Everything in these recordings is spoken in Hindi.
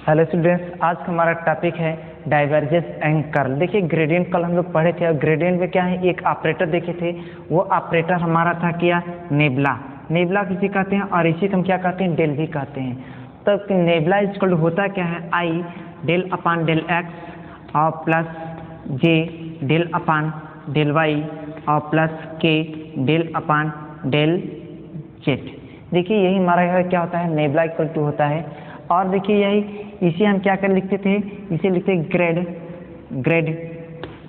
हेलो स्टूडेंट्स, आज का हमारा टॉपिक है डाइवर्जेंस एंड कर्ल। देखिए ग्रेडियंट कल हम लोग पढ़े थे और ग्रेडियंट में क्या है, एक ऑपरेटर देखे थे। वो ऑपरेटर हमारा था क्या, नेबुला। नेबुला किसी कहते हैं और इसी को हम क्या कहते हैं, डेल भी कहते हैं। तो नेबुला इक्वल होता क्या है, i del upon del x और प्लस जे डेल अपान डेल वाई और प्लस के डेल अपान डेल जेड। देखिए यही हमारा क्या होता है, नेबुला इक्वल टू होता है। और देखिए यही इसे हम क्या कर लिखते थे, इसे लिखते ग्रेड ग्रेड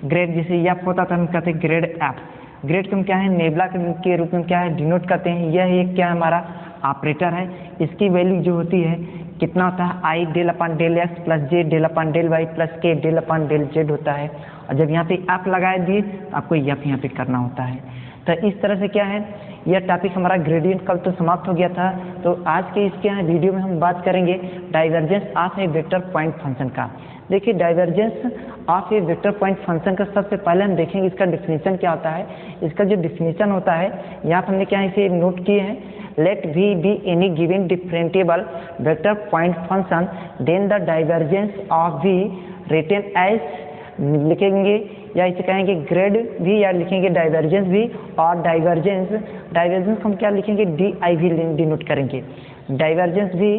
ग्रेड जैसे एफ होता था हम कहते हैं ग्रेड एफ। ग्रेड को हम क्या है, नेबुला के रूप में क्या है डिनोट करते हैं। यह एक क्या है हमारा ऑपरेटर है। इसकी वैल्यू जो होती है कितना होता है, i del upon del x plus J del upon del Y plus के डेल अपान डेल जेड होता है। और जब यहाँ पे एफ लगा दिए तो आपको एफ यहाँ पे करना होता है। तो इस तरह से क्या है, यह टॉपिक हमारा ग्रेडियंट कल तो समाप्त हो गया था। तो आज के इसके यहाँ वीडियो में हम बात करेंगे divergence of a vector point function का। देखिए divergence of a vector point function का सबसे पहले हम देखेंगे इसका डिफिनीशन क्या होता है। इसका जो डिफिनीशन होता है यहाँ पर हमने क्या इसे नोट किए हैं, let v be any given differentiable vector point function then the divergence of v written as लिखेंगे या इसे कहेंगे ग्रेड भी या लिखेंगे डाइवर्जेंस भी। और डाइवर्जेंस हम क्या लिखेंगे, डी आई भी डिनोट करेंगे। डाइवर्जेंस भी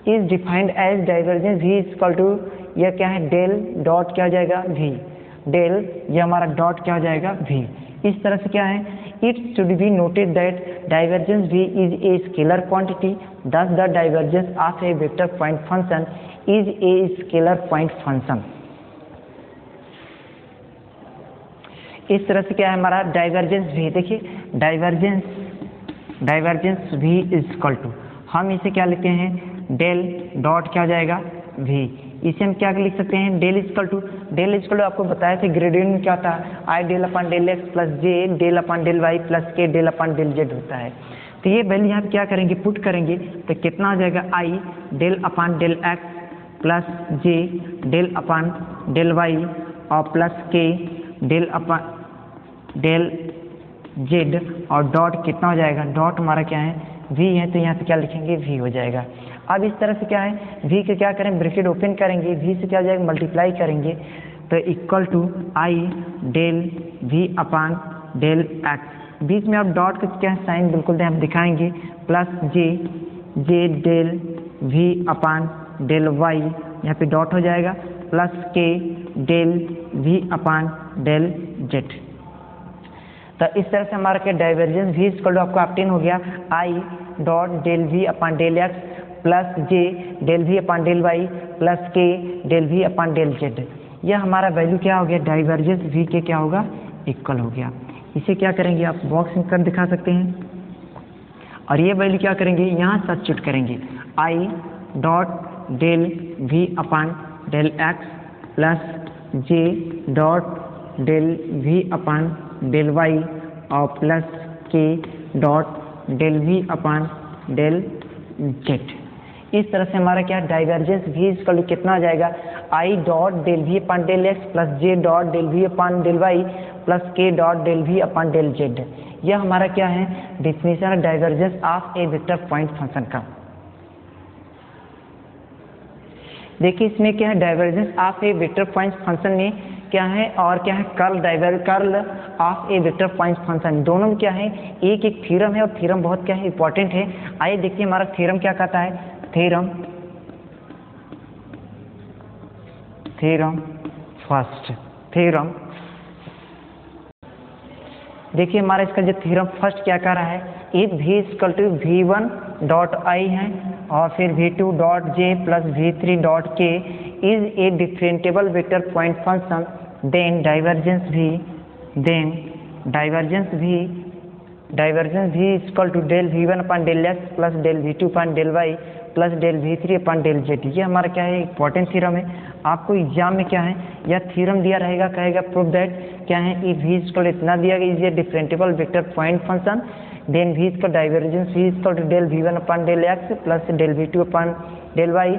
इज डिफाइंड एज डाइवर्जेंस भी इक्वल टू यह क्या है, डेल डॉट क्या हो जाएगा वी, डेल यह हमारा डॉट क्या हो जाएगा वी। इस तरह से क्या है, it should be noted that divergence भी इज ए स्केलर क्वांटिटी, दस the divergence of a vector point function is a scalar point function. इस तरह से क्या है हमारा डाइवर्जेंस भी। देखिए डाइवर्जेंस भी इज इक्वल टू हम इसे क्या लिखते हैं, डेल डॉट क्या हो जाएगा भी। इसे हम क्या लिख सकते हैं, डेल इक्वल टू आपको बताया थे ग्रेडियंट में क्या था, i del upon del x plus J del upon del Y plus के डेल अपान डेल जेड होता है। तो ये वैल्यू यहाँ पे क्या करेंगे, पुट करेंगे तो कितना हो जाएगा, i del upon del x plus J del upon del Y और प्लस के डेल अपान डेल जेड और डॉट कितना हो जाएगा, डॉट हमारा क्या है v है, तो यहाँ पे क्या लिखेंगे v हो जाएगा। अब इस तरह से क्या है, v के क्या करें, ब्रैकेट ओपन करेंगे, v से क्या हो जाएगा मल्टीप्लाई करेंगे तो equal to I del v upon del x. बीच में अब डॉट का क्या साइन बिल्कुल हम दिखाएंगे, प्लस जे del v upon del y, यहाँ पे डॉट हो जाएगा, प्लस के del v upon del z. तो इस तरह से हमारा क्या डाइवर्जेंस भी इक्वल टू आपको ऑब्टेन हो गया, i dot del v upon del x plus J del v upon del Y plus के del v upon del z. यह हमारा वैल्यू क्या हो गया, डाइवर्जेंस वी के क्या होगा, इक्वल हो गया। इसे क्या करेंगे आप बॉक्स में कर दिखा सकते हैं। और ये वैल्यू क्या करेंगे, यहाँ सब्स्टिट्यूट करेंगे, i dot del v upon del x plus J dot del v upon del Y और plus k dot del v upon del z. इस तरह से हमारा क्या डाइवर्जेंस भी इक्वल कितना आ जाएगा, i dot del v upon del x plus J dot del v upon del Y plus k dot del v upon del z. यह हमारा क्या है definition divergence of a vector point function का। देखिए इसमें क्या है, divergence of a vector point function में क्या है और क्या है, curl of a vector point function. दोनों में क्या है, एक थ्योरम है और थ्योरम बहुत क्या है इंपॉर्टेंट है। आइए देखिए हमारा थ्योरम क्या कहता है, थ्योरम देखिए हमारा इसका जो थ्योरम फर्स्ट क्या कह रहा है, if v equal to v1 dot i है और फिर v2 dot j plus v3 dot k is a differentiable vector point function, then divergence भी equal to del v1 upon del x plus del v2 upon del Y plus del v3 upon del z. ये हमारा क्या है इंपॉर्टेंट थ्योरम है। आपको एग्जाम में क्या है यह थ्योरम दिया रहेगा, कहेगा प्रूव दैट क्या है, ई v इक्वल इतना दिया गया, is a differentiable vector point function, then v इसका divergence v equal to del v1 upon del x plus del v2 upon del Y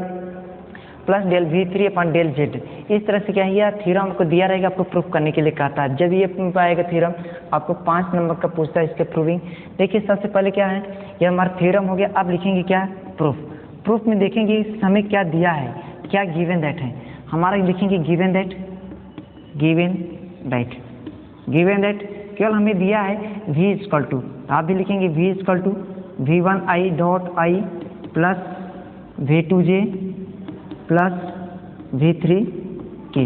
plus del v3 upon del z. इस तरह से क्या है, यह थ्योरम आपको दिया रहेगा, आपको प्रूफ करने के लिए कहता है। जब ये पाएगा थ्योरम आपको 5 नंबर का पूछता है इसके प्रूविंग। देखिए सबसे पहले क्या है, यह हमारा थ्योरम हो गया। अब लिखेंगे क्या, प्रूफ। प्रूफ में देखेंगे हमें क्या दिया है, क्या गिवन दैट है, हमारा लिखेंगे गिवन दैट केवल हमें दिया है v इक्वल टू, आप भी लिखेंगे v equal to v1i dot i plus v2j plus v3k।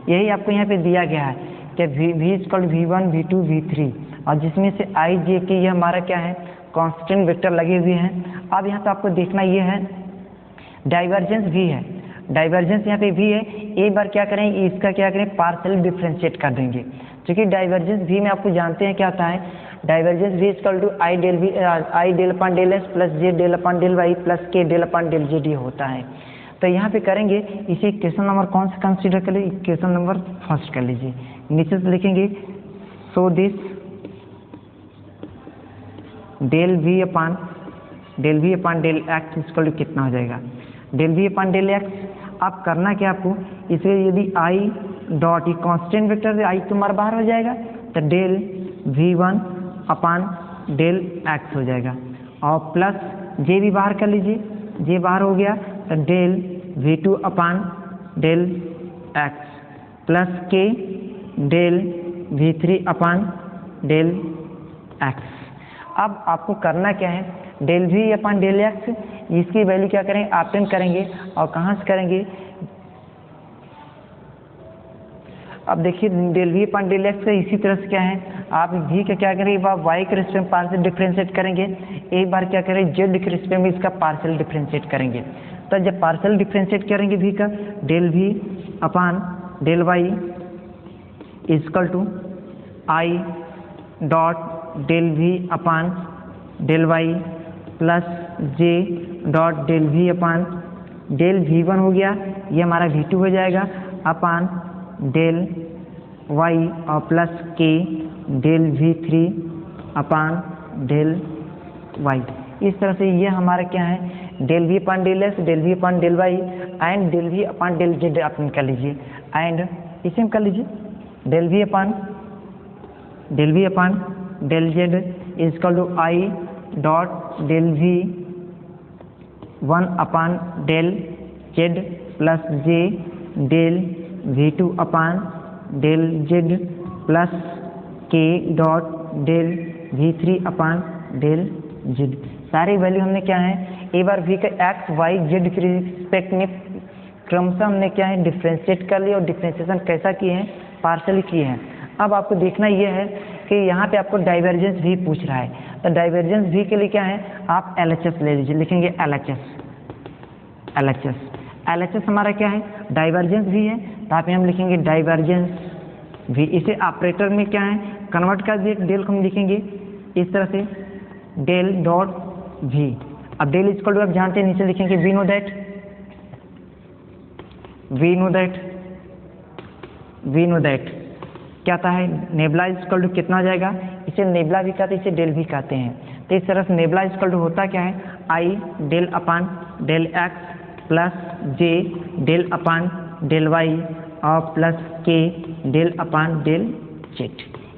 यही आपको यहाँ पे दिया गया है कि v equal v1 v2 v3, और जिसमें से i j k ये हमारा क्या है कांस्टेंट वेक्टर लगे हुए हैं। अब यहाँ पे आपको देखना ये है डाइवर्जेंस v है, डाइवर्जेंस यहाँ पे v है। एक बार क्या करें, इसका क्या करें पार्शियल डिफरेंशिएट कर देंगे, क्योंकि डाइवर्जेंस v में आपको जानते हैं क्या होता है, divergence v equal to I del upon del s plus J del upon del Y plus के डेल अपॉन डेल जेड ये होता है। तो यहाँ पे करेंगे इसे इक्वेशन नंबर कौन सा कंसीडर कर लीजिए, इक्वेशन नंबर फर्स्ट कर लीजिए। नीचे से लिखेंगे so this del v upon del x equal to कितना हो जाएगा, del v upon del x. आप करना क्या आपको, इसलिए यदि आई डॉट ये कॉन्स्टेंट वेक्टर से आई तुम्हारा बाहर हो जाएगा तो del v1 upon del x हो जाएगा, और प्लस जे भी बाहर कर लीजिए, जे बाहर हो गया तो del v2 upon del x plus के del v3 upon del x. अब आपको करना क्या है, del v upon del x इसकी वैल्यू क्या करेंगे ऑब्टेन करेंगे, और कहाँ से करेंगे, अब देखिए del v upon del x का इसी तरह से क्या है, आप v का क्या करेंगे आप y के रिस्पेक्ट में पार्शियल डिफरेंशिएट करेंगे, एक बार क्या करें z के रिस्पेक्ट में इसका पार्शियल डिफरेंशिएट करेंगे। तो जब पार्शियल डिफरेंशिएट करेंगे v का, del v upon del y equal to I dot del v upon del y plus J dot del v upon del v1 हो गया, ये हमारा v2 हो जाएगा, अपान डेल y और प्लस के del v3 upon del y। इस तरह से ये हमारा क्या है del v upon del s, del v upon del y and del v upon del z आप कर लीजिए, एंड इसे कर लीजिए del v upon del z equal to I dot del v1 upon del z plus J del v2 upon del z plus k dot del v3 upon del z। सारी वैल्यू हमने क्या है, एक बार v का x y z के रिस्पेक्ट में क्रमशः हमने क्या है डिफ्रेंशिएट कर लिया, और डिफ्रेंशिएशन कैसा किए हैं पार्शियली किए हैं। अब आपको देखना यह है कि यहाँ पे आपको डाइवर्जेंस v पूछ रहा है, तो डाइवर्जेंस v के लिए क्या है आप LHS ले लीजिए, लिखेंगे LHS हमारा क्या है डाइवर्जेंस v है, तो आप हम लिखेंगे डाइवर्जेंस v। इसे ऑपरेटर में क्या है कन्वर्ट कर दिए, डेल को हम लिखेंगे इस तरह से डेल डॉट v। अब डेल इक्वल टू आप जानते हैं नीचे लिखेंगे वी नो दैट क्या आता है नेबला इक्वल टू कितना हो जाएगा, इसे नेबला भी कहते हैं, इसे डेल भी कहते हैं। तो इस तरह से नेबला इक्वल टू होता क्या है i del upon del x plus J del upon del Y और प्लस के डेल अपान डेल जेड।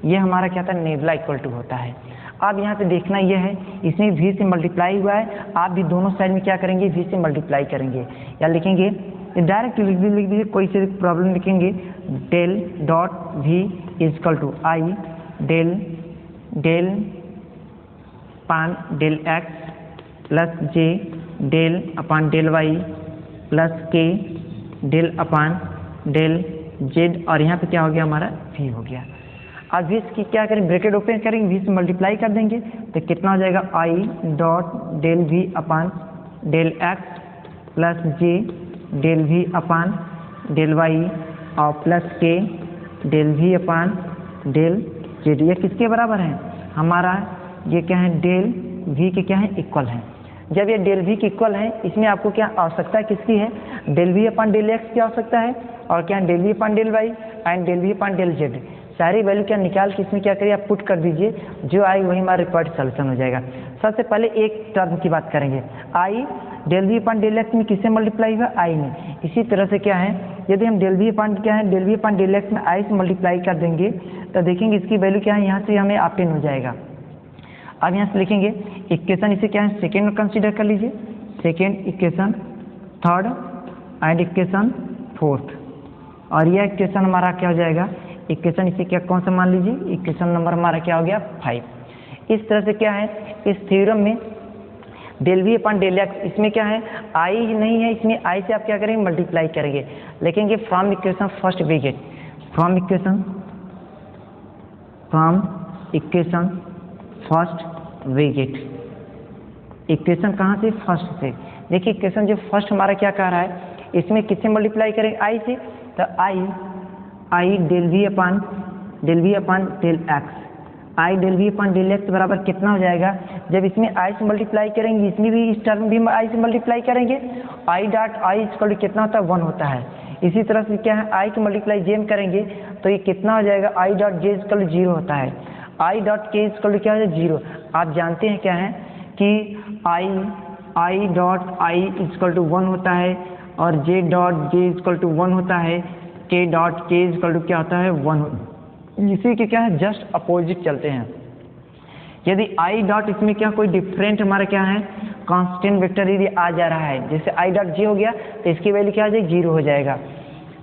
ये हमारा क्या था नेबला इक्वल टू होता है। अब यहाँ पे देखना यह है इसमें v से मल्टीप्लाई हुआ है, आप भी दोनों साइड में क्या करेंगे v से मल्टीप्लाई करेंगे, या लिखेंगे डायरेक्ट लिख दीजिए, कोई से प्रॉब्लम लिखेंगे del dot v equal to I del upon del x plus J del upon del Y plus के डेल अपान डेल जेड, और यहाँ पे क्या हो गया हमारा v हो गया। अब v की क्या करें ब्रैकेट ओपन करेंगे, v से मल्टीप्लाई कर देंगे तो कितना हो जाएगा i dot del v upon del x plus J del v upon del Y और प्लस के del v upon del z. ये किसके बराबर है हमारा, ये क्या है डेल v के क्या है इक्वल है। जब ये डेल v के इक्वल है, इसमें आपको क्या आवश्यकता है किसकी है, del v upon del x की आवश्यकता है, और क्या है del v upon del y and del v upon del z. सारी वैल्यू क्या निकाल के इसमें क्या करिए आप पुट कर दीजिए, जो आई वही हमारा रिक्वायर्ड सॉल्यूशन हो जाएगा। सबसे पहले एक टर्म की बात करेंगे, i del v upon del x में किससे मल्टीप्लाई हुआ आई में। इसी तरह से क्या है यदि हम डेल v अपान क्या है del v upon del x में आई से मल्टीप्लाई कर देंगे तो देखेंगे इसकी वैल्यू क्या है यहाँ से हमें ऑप्टेन हो जाएगा। अब यहाँ से लिखेंगे इक्वेशन, इसे क्या है सेकेंड में कंसिडर कर लीजिए, second equation, third and equation 4th, और यह इक्वेशन हमारा क्या हो जाएगा, इक्वेशन इसे क्या कौन सा मान लीजिए, इक्वेशन नंबर हमारा क्या हो गया 5। इस तरह से क्या है इस थ्योरम में del v upon del x, इसमें क्या है आई नहीं है, इसमें आई से आप क्या करेंगे मल्टीप्लाई करेंगे, लेकिन ये from equation first we get, from equation first we get, equation कहाँ से फर्स्ट से। देखिए इक्वेशन जो फर्स्ट हमारा क्या कह रहा है, इसमें किससे मल्टीप्लाई करेंगे आई से, तो i del v upon del x, i del v upon del x बराबर कितना हो जाएगा, जब इसमें आई से मल्टीप्लाई करेंगे इसमें भी इस टर्म भी आई से मल्टीप्लाई करेंगे, आई डॉट आई इक्वल कितना होता है 1 होता है। इसी तरह से क्या है आई की मल्टीप्लाई जे में करेंगे तो ये कितना हो जाएगा, आई डॉट जे इक्वल 0 होता है, आई डॉट के इक्वल क्या हो जाए 0। आप जानते हैं क्या है कि i dot I equal to 1 होता है और j dot J equal to 1 होता है, के डॉट के इक्वल टू क्या होता है 1। इसी के क्या है जस्ट अपोजिट चलते हैं। यदि आई डॉट इसमें क्या कोई डिफरेंट हमारा क्या है कांस्टेंट वेक्टर यदि आ जा रहा है, जैसे आई डॉट जे हो गया तो इसकी वैल्यू क्या हो जाएगी 0 हो जाएगा,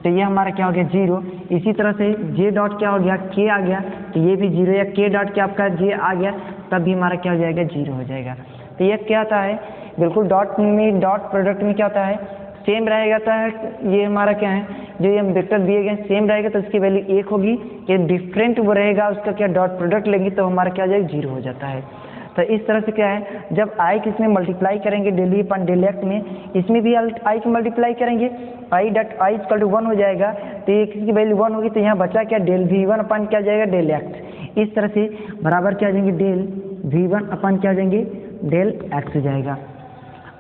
तो ये हमारा क्या हो गया 0। इसी तरह से जे डॉट क्या हो गया के आ गया तो ये भी 0, या के डॉट क्या आपका जे आ गया तब भी हमारा क्या हो जाएगा 0 हो जाएगा। तो ये क्या होता है बिल्कुल डॉट में डॉट प्रोडक्ट में क्या होता है सेम रहेगा, तो ये हमारा क्या है जो ये वेक्टर दिए गए सेम रहेगा तो उसकी वैल्यू 1 होगी, ये डिफरेंट वो रहेगा उसका क्या डॉट प्रोडक्ट लेंगे तो हमारा क्या हो जाएगा 0 हो जाता है। तो इस तरह से क्या है जब आई किसमें मल्टीप्लाई करेंगे del v upon del x में, इसमें भी आई की मल्टीप्लाई करेंगे, i dot I equal to 1 हो जाएगा तो ये किसकी वैल्यू 1 होगी, तो यहाँ बचा क्या डेल वी वन अपन क्या जाएगा डेल एक्स, इस तरह से बराबर क्या आ जाएंगे डेल वी वन अपन क्या जाएंगे डेल एक्स हो जाएगा।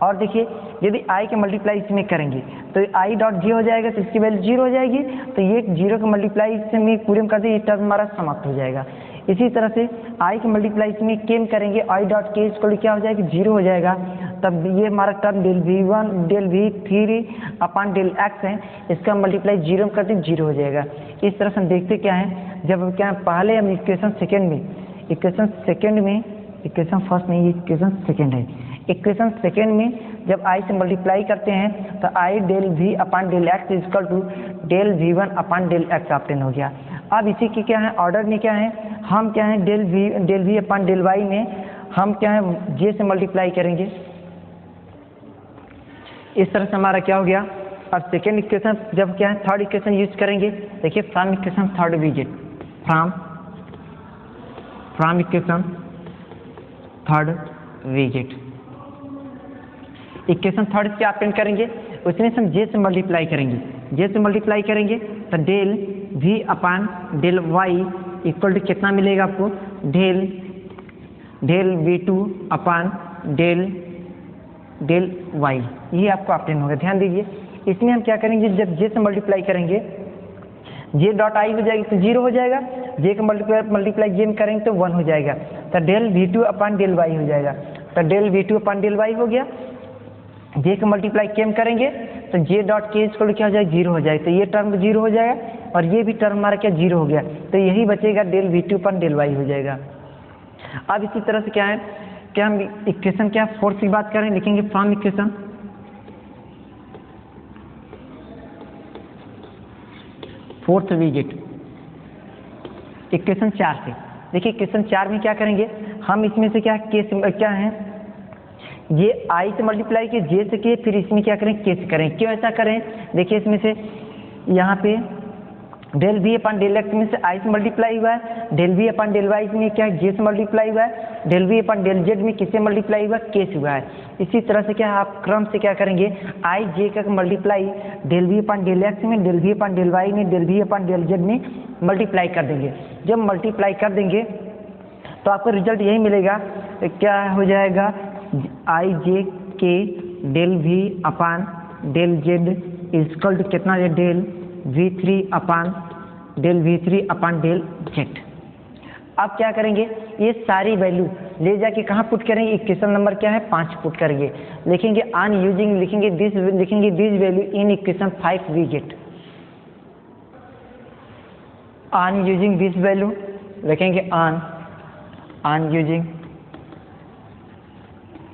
और देखिए यदि आई के मल्टीप्लाई इसमें करेंगे तो आई डॉट जी हो जाएगा तो इसकी वैल्यू 0 हो जाएगी, तो ये 0 का मल्टीप्लाई इसमें पूरे में कर दें, ये टर्म हमारा समाप्त हो जाएगा। इसी तरह से आई के मल्टीप्लाई इसमें केम करेंगे, आई डॉट के इक्वल क्या हो जाएगी 0 हो जाएगा, तब ये हमारा term del v one del v three upon del x है, इसका मल्टीप्लाई 0 में करते 0 हो जाएगा। इस तरह से हम देखते क्या है जब क्या पहले हम इक्वेशन फर्स्ट नहीं इक्वेशन सेकेंड है, इक्वेशन सेकेंड में जब आई से मल्टीप्लाई करते हैं तो i del v upon del x equal to del v one upon del x obtain हो गया। अब इसी की क्या है ऑर्डर में क्या है हम क्या है del v upon del y में हम क्या है जे से मल्टीप्लाई करेंगे, इस तरह से हमारा क्या हो गया। अब सेकेंड इक्वेशन जब क्या है थर्ड इक्वेशन यूज करेंगे, देखिए from equation third we get from equation third we get, equation third से ऑप्टेन करेंगे उसमें से हम जे से मल्टीप्लाई करेंगे, तो del v upon del Y equal to कितना मिलेगा आपको del v two upon del y, ये आपको ऑप्टेन होगा। ध्यान दीजिए इसमें हम क्या करेंगे जब जे से मल्टीप्लाई करेंगे जे डॉट आई हो जाएगी तो 0 हो जाएगा, जे का मल्टीप्लाई जे में करेंगे तो 1 हो जाएगा, तो del v two upon del y हो जाएगा, तो del v two upon del y हो गया। जे का मल्टीप्लाई केम करेंगे तो जे डॉट के इक्वल क्या हो जाएगा 0 हो जाएगा, तो ये टर्म 0 हो जाएगा और ये भी टर्म हमारा क्या 0 हो गया, तो यही बचेगा del v two upon del y हो जाएगा। अब इसी तरह से क्या है क्या हम इक्वेशन क्या फोर्थ की बात करें लिखेंगे from equation fourth we get equation 4 से। देखिए इक्वेशन 4 में क्या करेंगे हम इसमें से क्या है ये आई से मल्टीप्लाई किए जे से किए फिर इसमें क्या करें के से करें। क्यों ऐसा करें, देखिए इसमें से यहाँ पे del v upon del x में से आई से मल्टीप्लाई हुआ है, del v upon del y में क्या है जे से मल्टीप्लाई हुआ है, del v upon del z में किससे मल्टीप्लाई हुआ है के से हुआ है। इसी तरह से क्या आप क्रम से क्या करेंगे आई जे का multiply del v upon del x में del v upon del y में del v upon del z में मल्टीप्लाई कर देंगे। जब मल्टीप्लाई कर देंगे तो आपको रिजल्ट यही मिलेगा, क्या हो जाएगा i j k del v upon del z equal to कितना है del v three upon del Z. अब क्या करेंगे ये सारी वैल्यू ले जाके कहाँ पुट करेंगे, इक्वेशन नंबर क्या है 5 पुट करेंगे, लिखेंगे ऑन यूजिंग लिखेंगे this value in equation 5 we get, on using this value लिखेंगे on using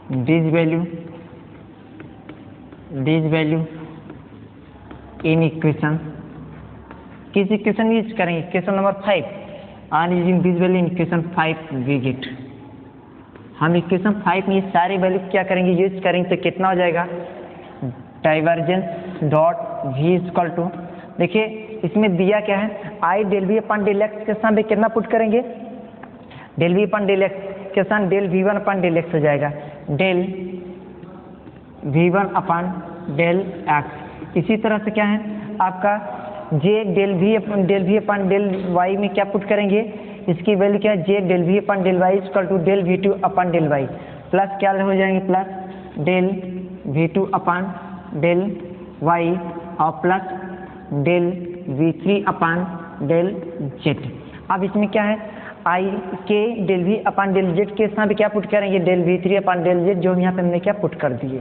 this value in equation, किस इक्वेशन यूज करेंगे, इक्वेशन नंबर 5, और using this value in equation 5 we get, हम इक्वेशन 5 में ये सारे वैल्यू क्या करेंगे, यूज करेंगे, तो कितना हो जाएगा, divergence dot v equal to, देखिए इसमें दिया क्या है, i del v upon del x के साथ कितना पुट करेंगे, del v upon del x के साथ del v one upon del x हो जाएगा, del v one upon del x. इसी तरह से क्या है आपका j del v upon del y में क्या पुट करेंगे, इसकी वैल्यू क्या है, j del v upon del Y equal to del v two upon del Y, plus क्या हो जाएंगे, plus del v two upon del Y और plus del v three upon del Z. अब इसमें क्या है, i k del v upon del z के साथ भी क्या पुट करेंगे, del v three upon del z, जो यहाँ पे हमने क्या पुट कर दिए।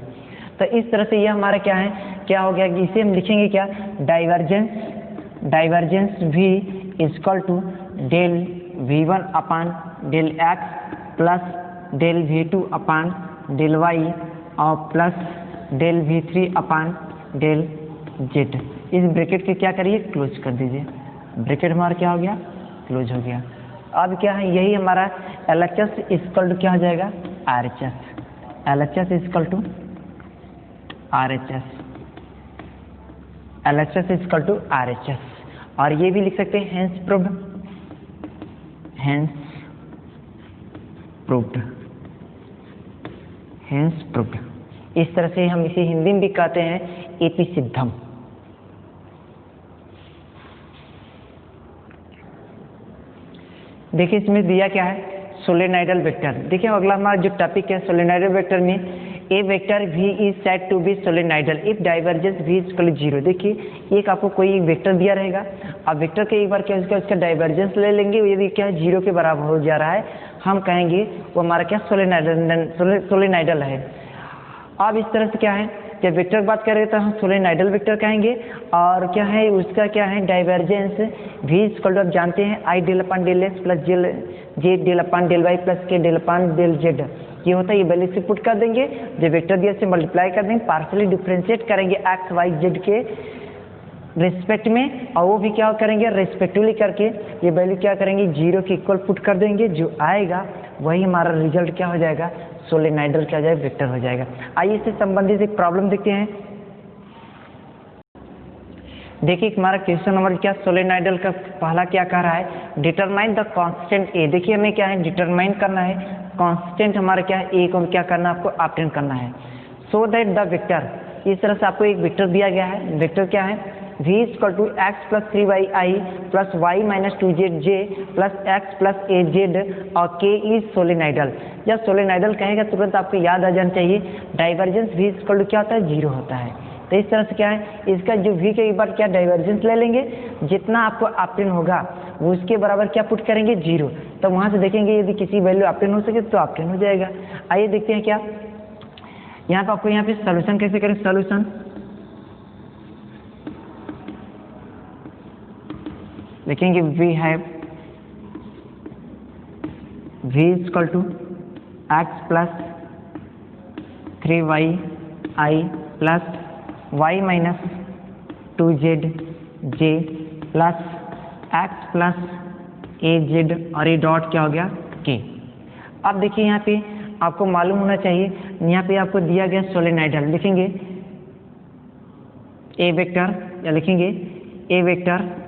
तो इस तरह से ये हमारा क्या है, क्या हो गया कि इसे हम लिखेंगे क्या, divergence v equal to del v one upon del x plus del v two upon del Y और plus del v three upon del z. इस ब्रैकेट के क्या करिए, क्लोज कर दीजिए, ब्रैकेट हमारा क्या हो गया, क्लोज हो गया। अब क्या है, यही हमारा LHS इक्वल टू क्या हो जाएगा, RHS, LHS equal to RHS, LHS equal to RHS। और ये भी लिख सकते हैं hence proved, hence proved, hence proved. इस तरह से हम इसे हिंदी में भी कहते हैं एपी सिद्धम। देखिए इसमें दिया क्या है, सोलेनॉइडल वेक्टर। देखिए अगला हमारा जो टॉपिक है सोलेनॉइडल वेक्टर में, a vector v is said to be solenoidal if divergence v equal to 0। देखिए एक आपको कोई वेक्टर दिया रहेगा, अब वेक्टर के एक बार क्या उसका डाइवर्जेंस ले लेंगे, यदि क्या है 0 के बराबर हो जा रहा है, हम कहेंगे वो हमारा क्या सोलेनॉइडल है। अब इस तरह से क्या है, जब वेक्टर की बात करें तो हम सोलेनॉइडल वेक्टर कहेंगे, और क्या है उसका क्या है डाइवर्जेंस v इक्वल टू, आप जानते हैं आई डेल अपन डेल एक्स प्लस जे डेल अपन डेल वाई प्लस के डेल अपन डेल जेड, ये होता है, ये वैल्यू से पुट कर देंगे, जो वेक्टर दिया से मल्टीप्लाई कर देंगे, पार्शियली डिफरेंशिएट करेंगे एक्स वाई जेड के रिस्पेक्ट में, और वो भी क्या करेंगे रेस्पेक्टिवली करके ये वैल्यू क्या करेंगे 0 के इक्वल पुट कर देंगे, जो आएगा वही हमारा रिजल्ट क्या हो जाएगा, सोलेनॉइडल क्या हो जाएगा, वेक्टर हो जाएगा। आइए इससे संबंधित एक प्रॉब्लम देखते हैं। देखिए हमारा क्वेश्चन नंबर क्या, सोलेनॉइडल का पहला क्या कह रहा है, डिटरमाइन द कांस्टेंट ए। देखिए हमें क्या है डिटरमाइन करना है, कांस्टेंट हमारा क्या है ए को क्या करना है, आपको ऑब्टेन करना है। सो दैट द वेक्टर, इस तरह से आपको एक वेक्टर दिया गया है, वेक्टर क्या है v equal to x plus 3y plus y minus 2z plus x plus a z और k इज सोलेनॉइडल। जब सोलेनॉइडल कहेगा तुरंत आपको याद आ जाना चाहिए डाइवर्जेंस v इक्वल टू क्या होता है, 0 होता है। तो इस तरह से क्या है, इसका जो v के एक बार क्या डाइवर्जेंस ले लेंगे, जितना आपको ऑब्टेन होगा वो उसके बराबर क्या पुट करेंगे 0, तो वहाँ से देखेंगे यदि किसी वैल्यू ऑब्टेन हो सके तो ऑब्टेन हो जाएगा। आइए देखते हैं क्या यहाँ पर आपको यहाँ पे सोल्यूशन कैसे करें, सोल्यूशन लिखेंगे we have v equal to x plus 3y plus y minus 2z j plus x plus a z और ये डॉट क्या हो गया k। अब देखिए यहाँ पे आपको मालूम होना चाहिए, यहाँ पे आपको दिया गया सोलेनॉइडल, लिखेंगे ए वेक्टर, या लिखेंगे ए vector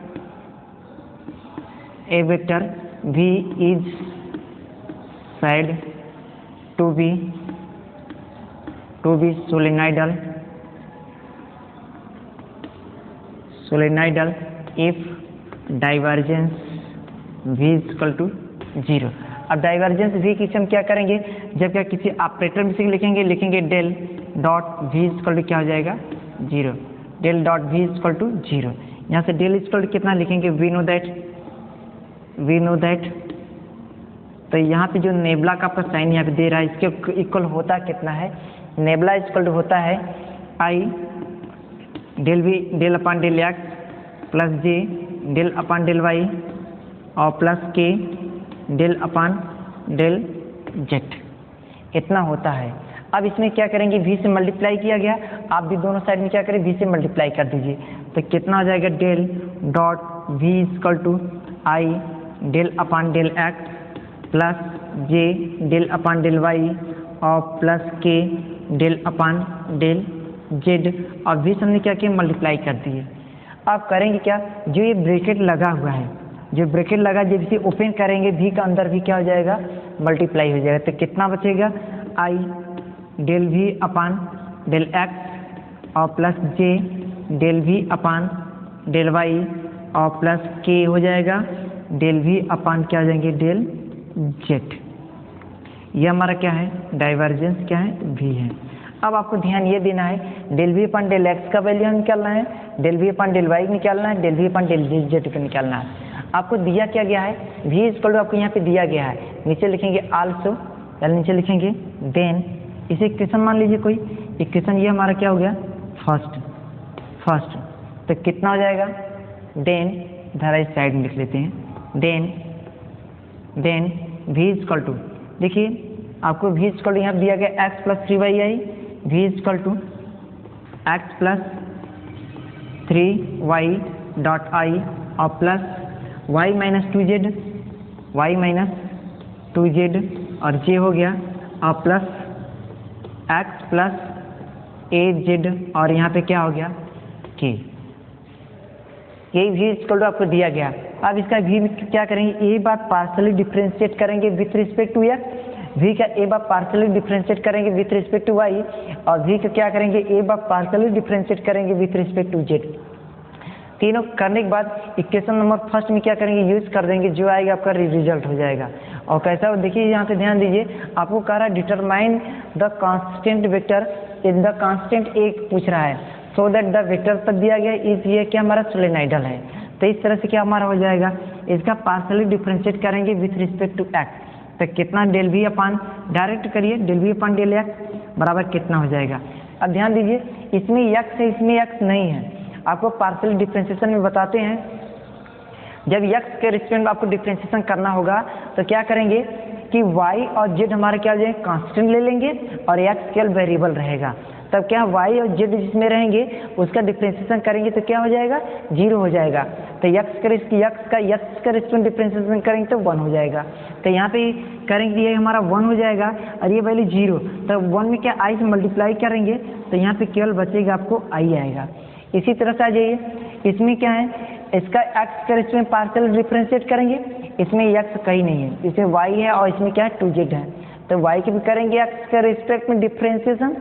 v is said to be solenoidal if divergence v is equal to 0। अब डाइवर्जेंस v की हम क्या करेंगे, जब क्या किसी ऑपरेटर में से लिखेंगे del dot v equal to क्या हो जाएगा 0, del dot v equal to 0। यहाँ से डेल इक्वल टू कितना लिखेंगे, वी नो दैट। तो यहाँ पे जो नेबला का आपका साइन यहाँ पे दे रहा है, इसके इक्वल होता कितना है, नेबला इक्वल टू होता है i del upon del x plus J del upon del Y और प्लस के डेल अपान डेल जेड, इतना होता है। अब इसमें क्या करेंगे, v से मल्टीप्लाई किया गया, आप भी दोनों साइड में क्या करें, v से मल्टीप्लाई कर दीजिए। तो कितना हो जाएगा, del dot v equal to I del upon del x plus J del upon del Y और प्लस के डेल अपान डेल जेड, और v हमने क्या किया, मल्टीप्लाई कर दिए। अब करेंगे क्या, जो ये ब्रैकेट लगा हुआ है, जो ब्रैकेट लगा, जब इसे ओपन करेंगे v का अंदर भी क्या हो जाएगा, मल्टीप्लाई हो जाएगा। तो कितना बचेगा, i del v upon del x और प्लस जे del v upon del Y और प्लस के हो जाएगा डेल v अपान क्या हो जाएंगे, डेल जेड। ये हमारा क्या है, डाइवर्जेंस क्या है, v है। अब आपको ध्यान ये देना है, del v upon del x का वैल्यू निकालना है, del v upon del y निकालना है, del v upon del z का निकालना है। आपको दिया क्या गया है, v इक्वल टू आपको यहाँ पे दिया गया है, नीचे लिखेंगे आल्सो, या नीचे लिखेंगे देन, इसे इक्वेशन मान लीजिए कोई इक्वेशन, ये हमारा क्या हो गया, फर्स्ट। तो कितना हो जाएगा, देन धारा इस साइड में लिख लेते हैं, देन v इक्वल टू, देखिए आपको v इक्वल टू यहाँ दिया गया x plus 3y, v equal to x plus 3y dot i और प्लस y माइनस 2z और j हो गया, और प्लस x प्लस az और यहाँ पे क्या हो गया, k। ये v इक्वल टू आपको दिया गया। अब इसका v में क्या करेंगे, ये बात पार्शियली डिफरेंशिएट करेंगे with respect to x, v का ए बार पार्शियली डिफरेंशिएट करेंगे विथ रिस्पेक्ट टू y, और v का क्या करेंगे, ए बार पार्शियली डिफरेंशिएट करेंगे विथ रिस्पेक्ट टू z। तीनों करने के बाद इक्वेशन नंबर फर्स्ट में क्या करेंगे, यूज कर देंगे, जो आएगा आपका रिजल्ट हो जाएगा। और कैसा, देखिए यहाँ पे ध्यान दीजिए, आपको कह रहा है determine the constant vector in the constant एक पूछ रहा है, सो दैट द वेक्टर पर दिया गया इस, ये क्या हमारा सोलेनोइडल है। तो इस तरह से क्या हमारा हो जाएगा, इसका पार्शियली डिफरेंशिएट करेंगे विथ रिस्पेक्ट टू एक्स। तो कितना, डेल v अपान, डायरेक्ट करिए, del v upon del x बराबर कितना हो जाएगा। अब ध्यान दीजिए, इसमें x है, इसमें x नहीं है। आपको पार्शियल डिफरेंशिएशन में बताते हैं, जब x के रिस्पेक्ट में आपको डिफरेंशिएशन करना होगा तो क्या करेंगे कि y और z हमारे क्या हो जाएंगे, कांस्टेंट ले लेंगे, और x केवल वेरिएबल रहेगा। तब क्या y और z जिसमें रहेंगे उसका डिफरेंशिएशन करेंगे तो क्या हो जाएगा, 0 हो जाएगा। तो x का रिस्पेक्ट डिफरेंशिएशन करेंगे तो 1 हो जाएगा। तो यहाँ पे करेंगे, ये हमारा 1 हो जाएगा और ये वैल्यू 0। तो 1 में क्या i से मल्टीप्लाई करेंगे तो यहाँ पे केवल बचेगा आपको i आएगा। इसी तरह से आ जाइए, इसमें क्या है, इसका x के रिस्पेक्ट पार्शियल डिफरेंशिएट करेंगे, इसमें x कहीं नहीं है, इसमें y है और इसमें क्या है, 2z है। तो y के भी करेंगे x के रिस्पेक्ट में डिफरेंशिएशन,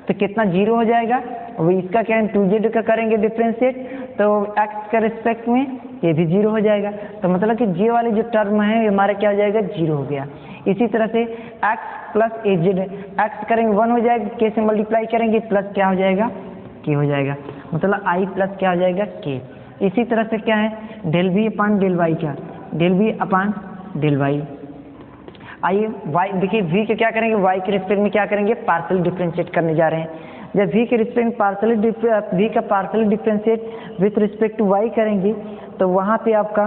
तो कितना 0 हो जाएगा। वो इसका क्या है, 2z का करेंगे डिफरेंशिएट, तो x के रिस्पेक्ट में ये भी 0 हो जाएगा। तो मतलब कि j वाली जो टर्म है हमारा क्या हो जाएगा, 0 हो गया। इसी तरह से x प्लस az, x करेंगे 1 हो जाएगा, k से मल्टीप्लाई करेंगे प्लस क्या हो जाएगा, k हो जाएगा, मतलब i प्लस क्या हो जाएगा, k। इसी तरह से क्या है, del v upon del y, क्या del v upon del y. आइए y, देखिए v के क्या करेंगे, y के रिस्पेक्ट में क्या करेंगे, पार्शियल डिफरेंशिएट करने जा रहे हैं। जब v के रिस्पेक्ट में v का partial differentiate with respect to y करेंगे तो वहाँ पे आपका,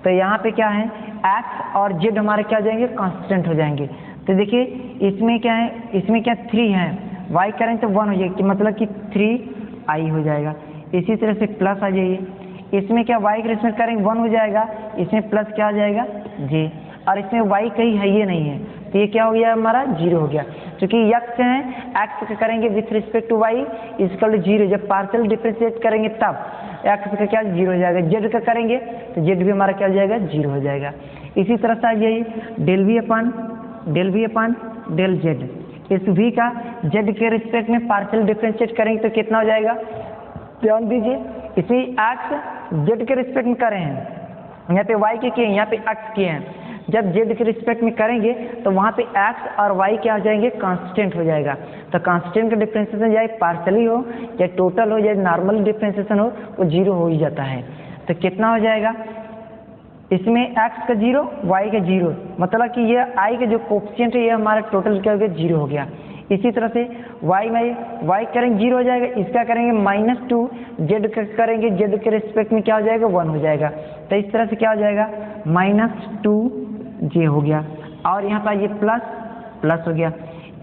तो यहाँ पे क्या है, x और z हमारे क्या हो जाएंगे, कांस्टेंट हो जाएंगे। तो देखिए इसमें क्या है, इसमें क्या 3 है, y करेंगे तो 1 हो जाएगा, मतलब कि 3i हो जाएगा। इसी तरह से प्लस आ जाइए, इसमें क्या y के रिस्पेक्ट करेंगे 1 हो जाएगा, इसमें प्लस क्या हो जाएगा, j, और इसमें y कहीं है, ये नहीं है, तो ये क्या हो गया हमारा, 0 हो गया। क्योंकि x है, x का करेंगे with respect to y equal to 0, जब पार्शियल डिफरेंशिएट करेंगे तब x का क्या 0 हो जाएगा, z का करेंगे तो z भी हमारा क्या हो जाएगा, 0 हो जाएगा। इसी तरह से आ जाइए, del v upon del z, इस v का z के रिस्पेक्ट में पार्शियल डिफरेंशिएट करेंगे तो कितना हो जाएगा, ध्यान दीजिए, इसमें x z के रिस्पेक्ट में करे हैं, यहाँ पे y के किए, यहाँ पे x किए हैं। जब z के रिस्पेक्ट में करेंगे तो वहाँ पे x और y क्या हो जाएंगे, कांस्टेंट हो जाएगा। तो कांस्टेंट का डिफरेंशिएशन चाहे पार्शियली हो या टोटल हो या नॉर्मल डिफरेंशिएशन हो, वो 0 हो ही जाता है। तो कितना हो जाएगा, इसमें x का 0, y का 0, मतलब कि ये i का जो कोफिशिएंट है ये हमारा टोटल क्या हो गया, 0 हो गया। इसी तरह से y में y करेंगे 0 हो जाएगा, इसका करेंगे -2, z का करेंगे z के रिस्पेक्ट में क्या हो जाएगा, 1 हो जाएगा। तो इस तरह से क्या हो जाएगा, -2 जे हो गया, और यहाँ पर ये प्लस प्लस हो गया।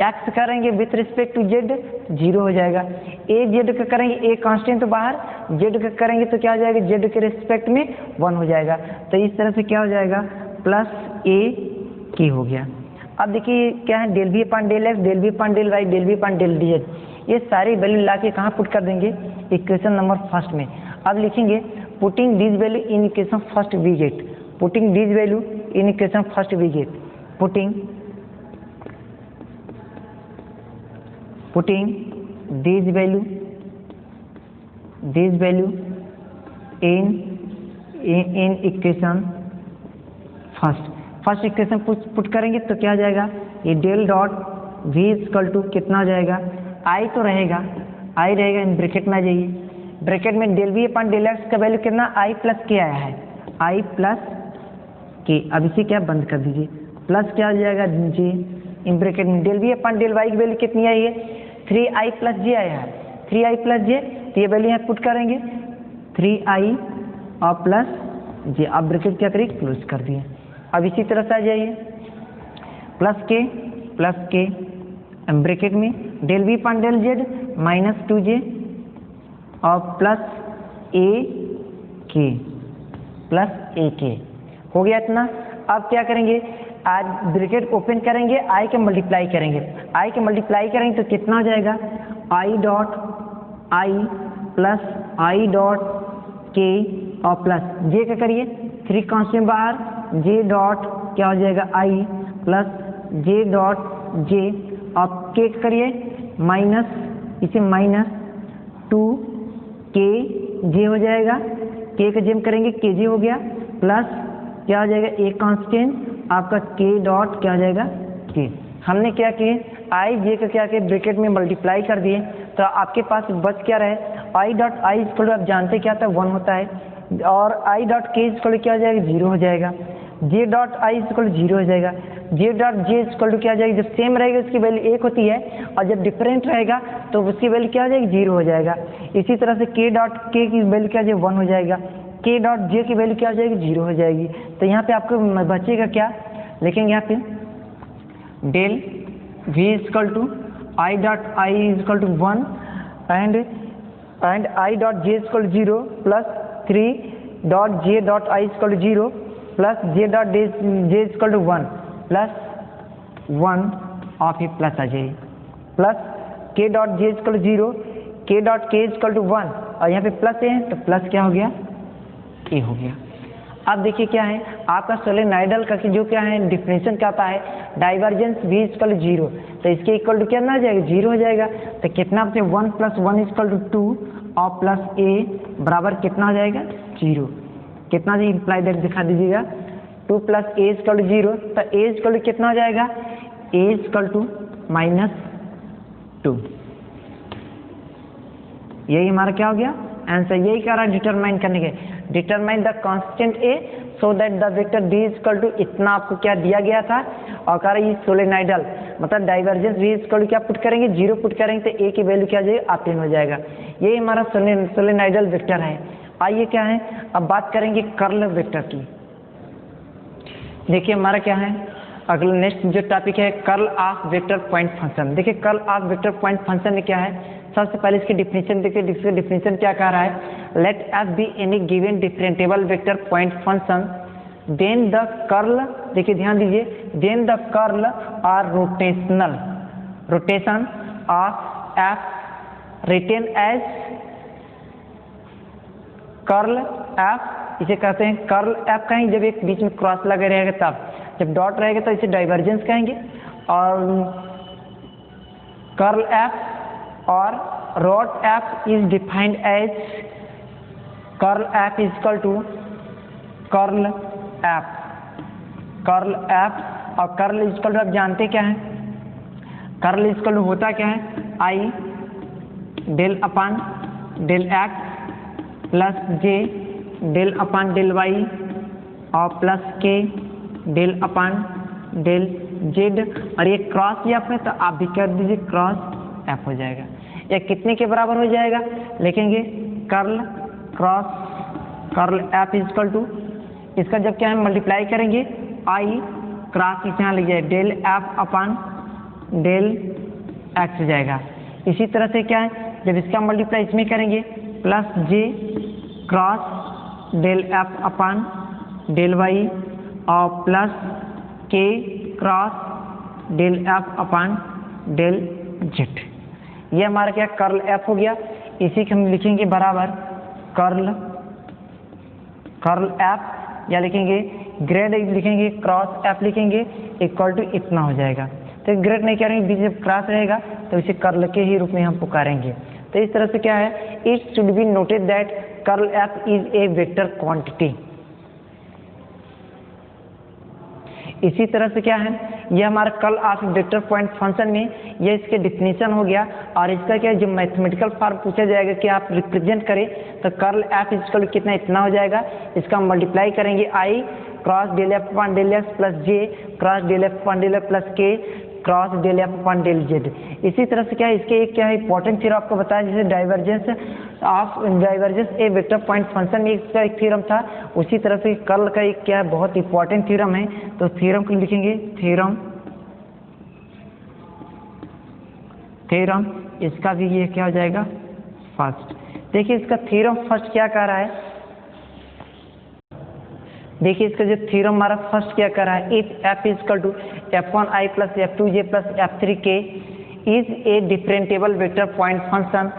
एक्स करेंगे विथ रिस्पेक्ट टू जेड 0 हो जाएगा, ए जेड का करेंगे, ए कांस्टेंट तो बाहर, जेड का करेंगे तो क्या हो जाएगा, जेड के रिस्पेक्ट में 1 हो जाएगा। तो इस तरह से क्या हो जाएगा, प्लस ए के हो गया। अब देखिए क्या है, del V upon del x, del V upon del Y, del V upon del D Z, ये सारी वैल्यू ला के कहाँ पुट कर देंगे, इक्वेशन नंबर फर्स्ट में। अब लिखेंगे putting this value in equation first we get, putting this value in equation first we get, putting this value in equation first equation put करेंगे तो क्या आ जाएगा, ये del dot v equal to कितना आ जाएगा, आई तो रहेगा, आई रहेगा, इन ब्रैकेट में आ जाइए, ब्रैकेट में del V upon del x का वैल्यू कितना, आई प्लस के आया है, आई प्लस के। अब इसे क्या बंद कर दीजिए, प्लस क्या आ जाएगा जी, इन ब्रैकेट में del V upon del Y की वैल्यू कितनी आई है, 3i प्लस जे आया है, 3i प्लस जे, तो ये वैल्यू यहाँ पुट करेंगे 3i और प्लस जे। अब ब्रैकेट क्या करिए, क्लोज कर दिए। अब इसी तरह से आ जाइए, प्लस के ब्रैकेट में del V upon del Z minus 2j और प्लस ए के हो गया इतना। अब क्या करेंगे, आज ब्रैकेट ओपन करेंगे, आई के मल्टीप्लाई करेंगे तो कितना हो जाएगा, आई डॉट के और प्लस जे का करिए, 3 कांस्टेंट बाहर, जे डॉट क्या हो जाएगा, आई प्लस जे डॉट जे, और के का करिए माइनस, इसे माइनस 2 के जे हो जाएगा, के का जेम करेंगे के जे हो गया, प्लस क्या हो जाएगा, एक कांस्टेंट आपका के डॉट क्या हो जाएगा के। हमने क्या किए, आई जे का क्या किए, ब्रैकेट में मल्टीप्लाई कर दिए, तो आपके पास बच क्या रहे, I dot I equal to आप जानते क्या था, 1 होता है, और I dot K equal to क्या हो जाएगा, 0 हो जाएगा, J dot I equal to 0 हो जाएगा, J dot J equal to क्या हो जाएगा, जब सेम रहेगा उसकी वैल्यू 1 होती है, और जब डिफरेंट रहेगा तो उसकी वैल्यू क्या हो जाएगी, 0 हो जाएगा। इसी तरह से के डॉट के की वैल्यू क्या हो जाएगी, 1 हो जाएगा, के डॉट जे की वैल्यू क्या हो जाएगी, 0 हो जाएगी। तो यहाँ पे आपको बचेगा क्या, लिखेंगे यहाँ पे del V equal to I dot I equal to 1 and I dot J equal 0 plus 3 dot J dot I equal 0 plus J dot J equal to 1 plus 1 और फिर प्लस आ जाइए, plus k dot J equal 0, के डॉट के इक्वल टू 1, और यहाँ पे प्लस है तो प्लस क्या हो गया, ए हो गया। अब देखिए क्या है आपका सोलेनॉइडल का कि जो क्या है डिफिनेशन क्या आता है, डाइवर्जेंस v इक्वल 0, तो इसके इक्वल टू क्या ना जाएगा, 0 हो जाएगा। तो कितना बचे, 1 + 1 इक्वल टू 2 और प्लस a बराबर कितना हो जाएगा, 0। कितना जी इम्प्लाई दैट दिखा दीजिएगा, 2 + a इक्वल टू 0, तो a इक्वल टू कितना हो जाएगा, a इक्वल टू -2। यही हमारा क्या हो गया आंसर, यही कह रहा है डिटरमाइन करने के, determine the constant a so that the vector d equal to इतना आपको क्या दिया गया था, और कह रहा है सोलेनॉइडल मतलब डाइवर्जेंस v इक्वल टू क्या पुट करेंगे, 0 पुट करेंगे तो a की वैल्यू क्या हो जाएगी, आपेन हो जाएगा। यही हमारा सोलेनॉइडल वेक्टर है। आइए क्या है, अब बात करेंगे कर्ल वेक्टर की। देखिए हमारा क्या है, अगला नेक्स्ट जो टॉपिक है curl of vector point function. देखिए curl of vector point function में क्या है, सबसे पहले इसकी डिफिनेशन देखिए, डिफिनेशन क्या कह रहा है, let f be any given differentiable vector point function then the curl, देखिए ध्यान दीजिए, then the curl or rotation of f written as curl f, इसे कहते हैं कर्ल एफ कहेंगे जब एक बीच में क्रॉस लगे रहेगा तब, जब डॉट रहेगा तो इसे डाइवर्जेंस कहेंगे, और कर्ल एफ और rot F is defined as curl F is equal to curl F और कर्ल इज इक्वल टू आप जानते क्या है, कर्ल इज इक्वल टू होता क्या है, i del upon del x plus J del upon del Y और प्लस के डेल अपान डेल जेड, और ये क्रॉस एफ है तो आप भी कर दीजिए क्रॉस एफ हो जाएगा। ये कितने के बराबर हो जाएगा, लिखेंगे curl cross curl F is equal to, इसका जब क्या है मल्टीप्लाई करेंगे आई क्रॉस इतना लिख जाए डेल एफ अपन डेल एक्स हो जाएगा। इसी तरह से क्या है, जब इसका मल्टीप्लाई इसमें करेंगे प्लस जे क्रॉस डेल एफ अपन डेल वाई और प्लस के क्रॉस डेल एफ अपन डेल जेड। ये हमारा क्या कर्ल एफ हो गया। इसी को हम लिखेंगे बराबर कर्ल एफ, या लिखेंगे ग्रेड लिखेंगे क्रॉस एफ लिखेंगे इक्वल टू इतना हो जाएगा। तो ग्रेड नहीं करेंगे, बीच जब क्रॉस रहेगा तो इसे कर्ल के ही रूप में हम पुकारेंगे। तो इस तरह से क्या है, it should be noted that curl F is a vector quantity. इसी तरह से क्या है, यह हमारा curl of vector point function में यह इसके डिफिनीशन हो गया। और इसका क्या है, जो मैथमेटिकल फॉर्म पूछा जाएगा कि आप रिप्रेजेंट करें तो कर्ल एफ इक्वल कितना इतना हो जाएगा। इसका मल्टीप्लाई करेंगे i cross del f upon del x plus J cross del f upon del x plus के cross del f upon del z. इसी तरह से क्या है, इसके एक क्या है इंपॉर्टेंट थ्योरम आपको बताया, जैसे डाइवर्जेंस ए वेक्टर पॉइंट फंक्शन में इसका एक थ्योरम था। उसी तरह से कर्ल का एक क्या है बहुत इंपॉर्टेंट थ्योरम है। तो थ्योरम को लिखेंगे थ्योरम इसका भी ये क्या हो जाएगा फर्स्ट। देखिए इसका थ्योरम फर्स्ट क्या कह रहा है, देखिए इसका जो थ्योरम हमारा फर्स्ट क्या कर रहा है, if f is equal to f1i plus f2j plus f3k is a differentiable vector point function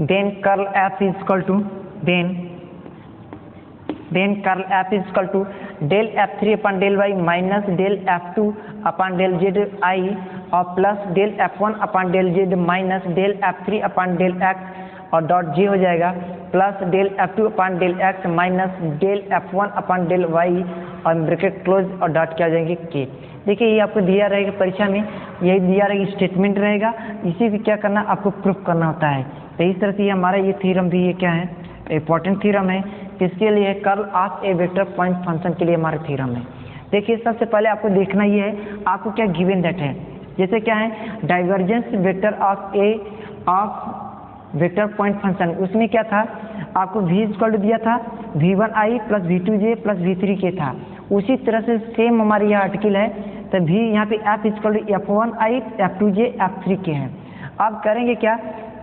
then curl F is equal to then curl F is equal to del f3 upon del y minus del f2 upon del z i और plus del f1 upon del z minus del f3 upon del x और डॉट जी हो जाएगा plus del f2 upon del x minus del f1 upon del y और ब्रैकेट क्लोज और डॉट क्या आ जाएंगे के। देखिए ये आपको दिया रहेगा परीक्षा में, यही दिया रहेगा स्टेटमेंट रहेगा, इसी से क्या करना आपको प्रूफ करना होता है। तो इस तरह से ये हमारा ये थ्योरम भी ये क्या है इंपॉर्टेंट थ्योरम है, किसके लिए, curl of a vector point function के लिए हमारा थ्योरम है। देखिए सबसे पहले आपको देखना ये है आपको क्या गिवन दैट है, जैसे क्या है divergence vector of A of vector point function, उसमें क्या था आपको v इक्वल टू दिया था v1i plus v2j plus v3k था। उसी तरह से सेम हमारी यह आर्टिकल है, तो v यहाँ पे f equal to f1i f2j f3k है। अब करेंगे क्या,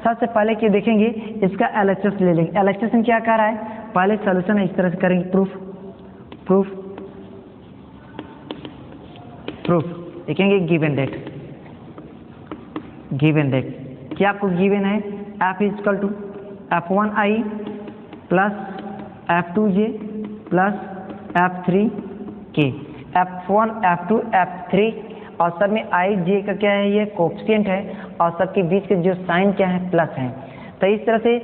सबसे पहले क्या देखेंगे इसका LHS ले लेंगे। LHS में क्या कर रहा है, पहले सोल्यूशन इस तरह से करेंगे प्रूफ देखेंगे गिवन दैट क्या आपको गिवन है f is equal to f1i plus f2j plus f3k, f1 f2 f3 और सब में i j का क्या है ये कोएफिशिएंट है और सबके बीच के जो साइन क्या है प्लस है। तो इस तरह से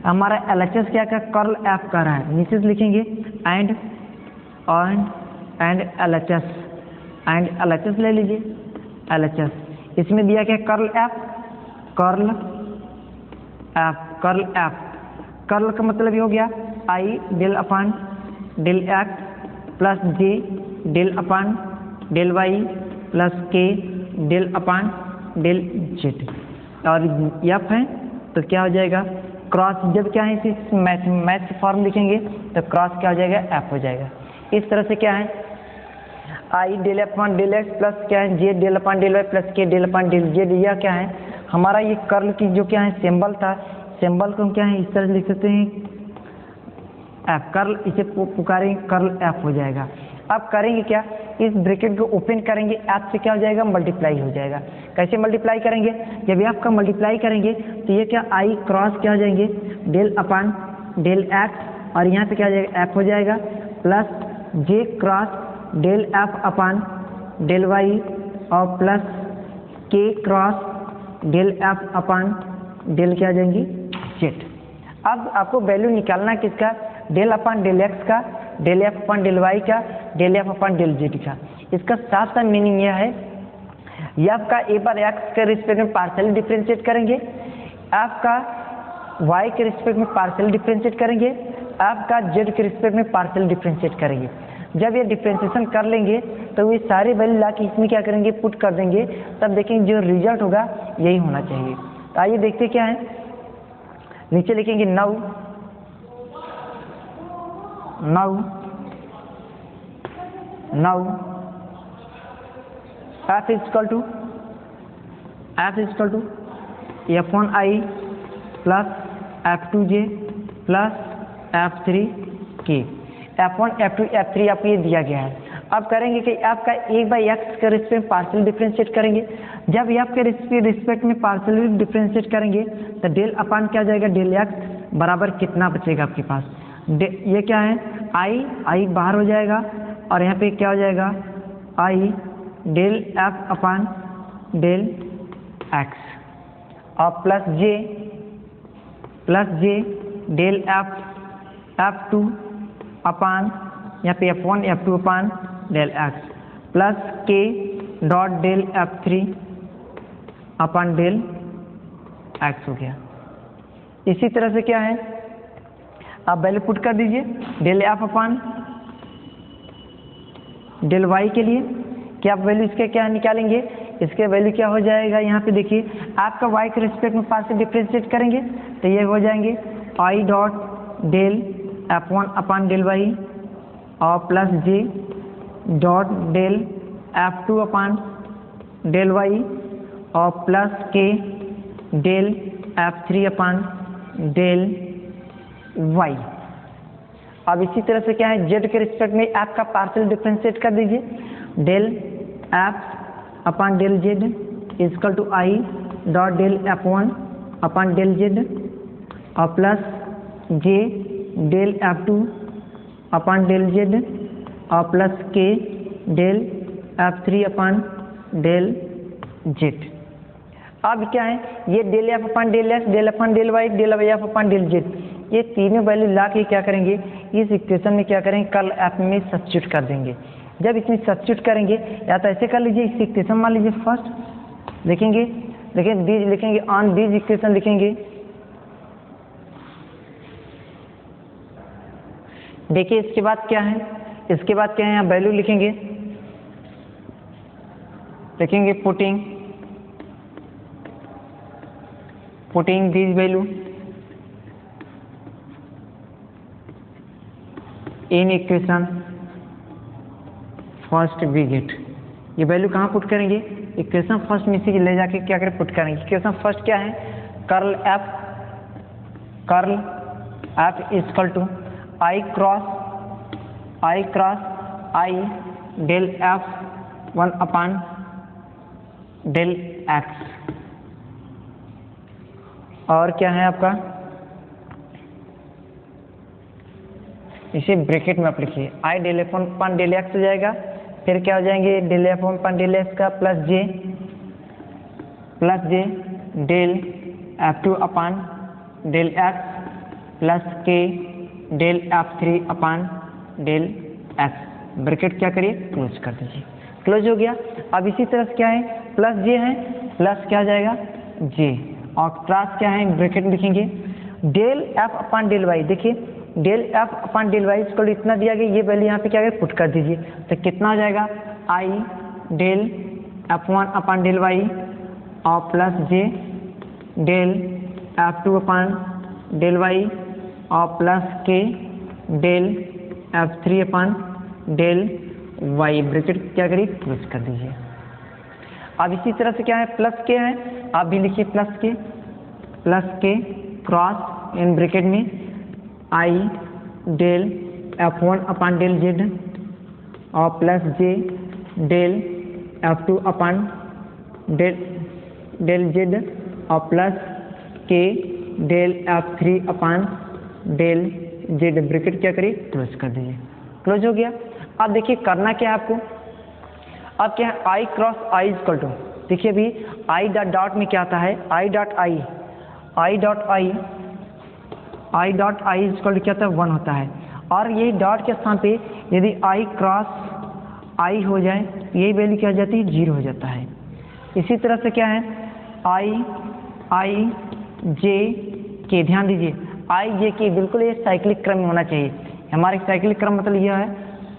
हमारा LHS क्या का कर्ल f कर रहा है, नीचे से लिखेंगे एंड LHS ले लीजिए LHS, इसमें दिया क्या कर्ल f कर्ल का मतलब ये हो गया i del upon del x plus J del upon del Y plus के डेल अपान डेल जेड और एफ है तो क्या हो जाएगा क्रॉस, जब क्या है इसी मैथ फॉर्म लिखेंगे तो क्रॉस क्या हो जाएगा एफ हो जाएगा। इस तरह से क्या है i del upon del x plus क्या है j del upon del Y plus के डेल अपान डेल जेड, यह क्या है हमारा ये कर्ल की जो क्या है सिंबल था, सिंबल को हम क्या है इस तरह से लिख सकते हैं एफ, कर्ल इसे पुकारेंगे कर्ल एफ हो जाएगा। अब करेंगे क्या, इस ब्रैकेट को ओपन करेंगे, एफ से क्या हो जाएगा मल्टीप्लाई हो जाएगा। कैसे मल्टीप्लाई करेंगे, जब एफ का मल्टीप्लाई करेंगे तो ये क्या आई क्रॉस क्या हो जाएंगे डेल अपान डेल एक्स और यहाँ पे क्या हो जाएगा एफ हो जाएगा प्लस जे cross del f upon del Y और प्लस के cross del f upon del क्या आ जाएंगी जेड। अब आपको वैल्यू निकालना है किसका, डेल अपान डेल एक्स का, del f upon del y का, del f upon del z का। इसका साफ साफ मीनिंग यह है एफ का ए पर एक्स के रिस्पेक्ट में पार्शियल डिफरेंशिएट करेंगे, एफ का वाई के रिस्पेक्ट में पार्शियल डिफरेंशिएट करेंगे, एफ का जेड के रिस्पेक्ट में पार्शियल डिफरेंशिएट करेंगे। जब ये डिफरेंशिएशन कर लेंगे तो ये सारी वैल्यू ला के इसमें क्या करेंगे पुट कर देंगे, तब देखेंगे जो रिजल्ट होगा यही होना चाहिए। तो आइए देखते क्या है, नीचे लिखेंगे now F is equal to F1i plus F2j plus F3k। F1 F2 F3 आपको ये दिया गया है। अब करेंगे कि f का 1/x के रिस्पेक्ट में पार्शियल डिफरेंशिएट करेंगे। जब f के रिस्पेक्ट में पार्शियल डिफरेंशिएट करेंगे तो डेल अपान क्या जाएगा, डेल x बराबर कितना बचेगा आपके पास, ये क्या है i बाहर हो जाएगा और यहाँ पे क्या हो जाएगा i del f upon del x और plus j del f2 upon यहाँ पे F1 F2 upon del x plus k dot del F3 upon del x हो गया। इसी तरह से क्या है, आप वैल्यू पुट कर दीजिए del f upon del y के लिए कि आप वैल्यू इसके क्या निकालेंगे, इसके वैल्यू क्या हो जाएगा, यहाँ पे देखिए आपका y के रिस्पेक्ट में पार्शियल डिफरेंशिएट करेंगे तो ये हो जाएंगे i dot del F1 upon del y और plus j dot del F2 upon del y और plus k del F3 upon del y। अब इसी तरह से क्या है, z के रिस्पेक्ट में f का पार्शियल डिफरेंशिएट कर दीजिए del f upon del z is equal to i dot del F1 upon del z और plus j del F2 upon del z और plus k del F3 upon del z। अब क्या है, ये del f upon del x del upon del y del f upon del z, ये तीनों वैल्यू ला के क्या करेंगे, इस इक्वेशन में क्या करेंगे, कर्ल f में सब्स्टिट्यूट कर देंगे। जब इसमें सब्स्टिट्यूट करेंगे या तो ऐसे कर लीजिए, इस इक्वेशन मान लीजिए फर्स्ट लिखेंगे, देखिए लिखेंगे ऑन दिस इक्वेशन लिखेंगे, देखिए इसके बाद क्या है, इसके बाद क्या है, यहाँ वैल्यू लिखेंगे putting this value in equation first we get. ये वैल्यू कहाँ पुट करेंगे, इक्वेशन फर्स्ट में से ले जाके क्या करें पुट करेंगे। इक्वेशन फर्स्ट क्या है, curl f is equal to i cross i del F1 upon del x और क्या है आपका, इसे ब्रैकेट में आप लिखिए i del F1 upon del x हो जाएगा, फिर क्या हो जाएंगे del F1 upon del x का plus j del F2 upon del x plus k del F3 upon del x, bracket क्या करिए क्लोज कर दीजिए, क्लोज हो गया। अब इसी तरह से क्या है, प्लस j है, प्लस क्या हो जाएगा j और क्रॉस क्या है, ब्रैकेट लिखेंगे del f upon del y। देखिए del f upon del y इसको इतना दिया गया, ये वैल्यू यहाँ पे क्या करें पुट कर दीजिए तो कितना हो जाएगा i del F1 upon del y और plus j del F2 upon del y और plus k del F3 upon del y, bracket क्या करिए क्लोज कर दीजिए। अब इसी तरह से क्या है, प्लस के है, आप भी लिखिए प्लस के क्रॉस इन ब्रैकेट में i del F1 upon del z और plus j del F2 upon del z और plus k del F3 upon del z, bracket क्या करिए क्लोज कर दीजिए, क्लोज हो गया। अब देखिए करना क्या है आपको, अब क्या है i cross i is equal to, देखिए अभी i डॉट में क्या आता है, i dot i is equal to क्या होता है 1 होता है, और यही डॉट के स्थान पे यदि i क्रॉस i हो जाए यही वैल्यू क्या हो जाती है 0 हो जाता है। इसी तरह से क्या है i j k, ध्यान दीजिए i j k बिल्कुल ये साइक्लिक क्रम में होना चाहिए। हमारे साइक्लिक क्रम मतलब यह है,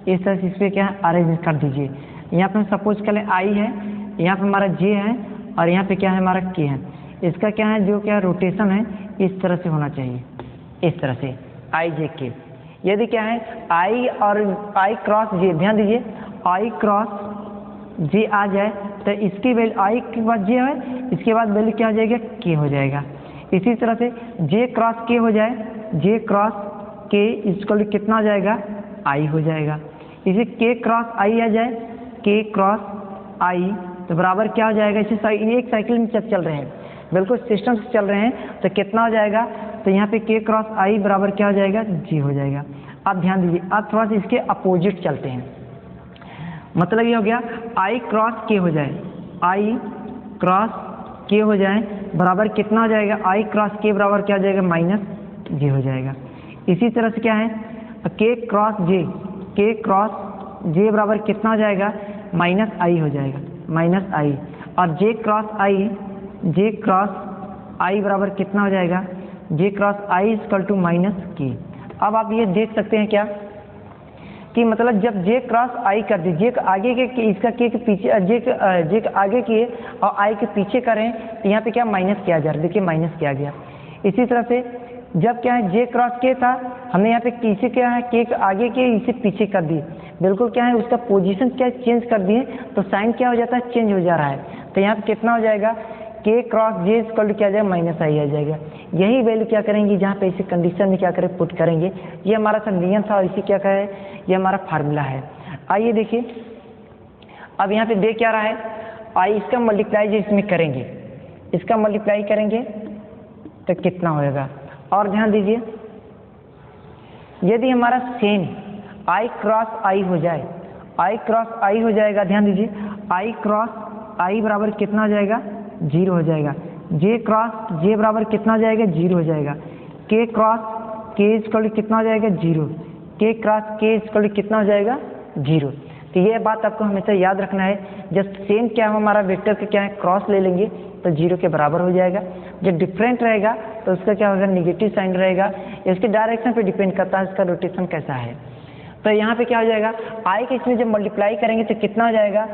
इस तरह से इस पर क्या है अरेंज कर दीजिए। यहाँ पे सपोज कर लें i है, यहाँ पे हमारा j है और यहाँ पे क्या है हमारा k है, इसका क्या है जो क्या रोटेशन है इस तरह से होना चाहिए, इस तरह से i j k। यदि क्या है i और i क्रॉस j, ध्यान दीजिए i क्रॉस j आ जाए तो इसकी वैल्यू आई के बाद जे है, इसके बाद वैल्यू क्या हो जाएगा, के हो जाएगा। इसी तरह से जे क्रॉस के हो जाए, जे क्रॉस के इक्वल कितना हो जाएगा, आई हो जाएगा। इसे के क्रॉस आई आ जाए, के क्रॉस आई तो बराबर क्या हो जाएगा, इसे एक साइकिल में चल रहे हैं, बिल्कुल सिस्टम से चल रहे हैं, तो कितना हो जाएगा, तो यहाँ पे के क्रॉस आई बराबर क्या हो जाएगा, जी हो जाएगा। अब ध्यान दीजिए, अब थोड़ा सा इसके अपोजिट चलते हैं, मतलब ये हो गया आई क्रॉस के हो जाए, आई क्रॉस के हो जाए बराबर कितना हो जाएगा, आई क्रॉस के बराबर क्या हो जाएगा, माइनस जे हो जाएगा। इसी तरह से क्या है, के क्रॉस जे, के क्रॉस जे बराबर कितना हो जाएगा, माइनस आई हो जाएगा, माइनस आई। और जे क्रॉस आई, जे क्रॉस आई बराबर कितना हो जाएगा, j cross i equal to minus k. अब आप ये देख सकते हैं क्या कि मतलब जब जे क्रॉस आई कर दी, जे आगे के इसका के पीछे, जे के आगे किए और आई के पीछे करें तो यहाँ पे क्या माइनस किया जा रहा है, देखिए माइनस किया गया। इसी तरह से जब क्या है जे क्रॉस के था, हमने यहाँ पे किसे क्या है, के आगे के इसे पीछे कर दिए, बिल्कुल क्या है उसका पोजीशन क्या चेंज कर दिए, तो साइन क्या हो जाता है, चेंज हो जा रहा है। तो यहाँ पे कितना हो जाएगा, के क्रॉस जे इक्वल क्या आ जाएगा, माइनस आई आ जाएगा। यही वैल्यू क्या करेंगे, जहाँ पे इसी कंडीशन में क्या करें, पुट करेंगे। ये हमारा था नियम था और इसी क्या कहे, ये हमारा फार्मूला है। आइए देखिए, अब यहाँ पे दे क्या रहा है, आई इसका मल्टीप्लाई जो इसमें करेंगे, इसका मल्टीप्लाई करेंगे तो कितना होएगा। और ध्यान दीजिए, यदि हमारा सेम आई क्रॉस आई हो जाए, आई क्रॉस आई हो जाएगा, ध्यान दीजिए आई क्रॉस आई बराबर कितना हो जाएगा, जीरो हो जाएगा। जे क्रॉस जे बराबर कितना हो जाएगा, जीरो हो जाएगा। के क्रॉस के इक्वल कितना हो जाएगा, जीरो। के क्रॉस के इक्वल कितना हो जाएगा, जीरो। तो ये बात आपको हमेशा याद रखना है, जब सेम क्या है हमारा वेक्टर का क्या है, क्रॉस ले लेंगे तो जीरो के बराबर हो जाएगा। जब डिफरेंट रहेगा तो उसका क्या होगा, निगेटिव साइन रहेगा। इसके डायरेक्शन पे डिपेंड करता है इसका रोटेशन कैसा है। तो यहाँ पे क्या हो जाएगा, आई के इसमें जब मल्टीप्लाई करेंगे तो कितना हो जाएगा,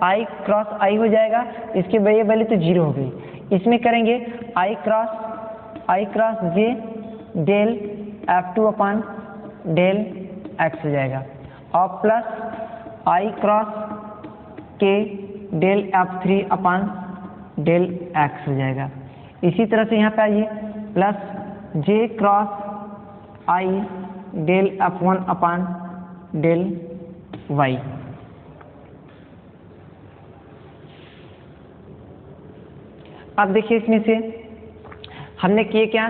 आई क्रॉस आई हो जाएगा, इसकी वैल्यू तो जीरो हो गई। इसमें करेंगे i cross j del F2 upon del x हो जाएगा, और plus i cross k del F3 upon del x हो जाएगा। इसी तरह से यहाँ पे आइए, plus J cross i del F1 upon del Y. अब देखिए, इसमें से हमने किए क्या,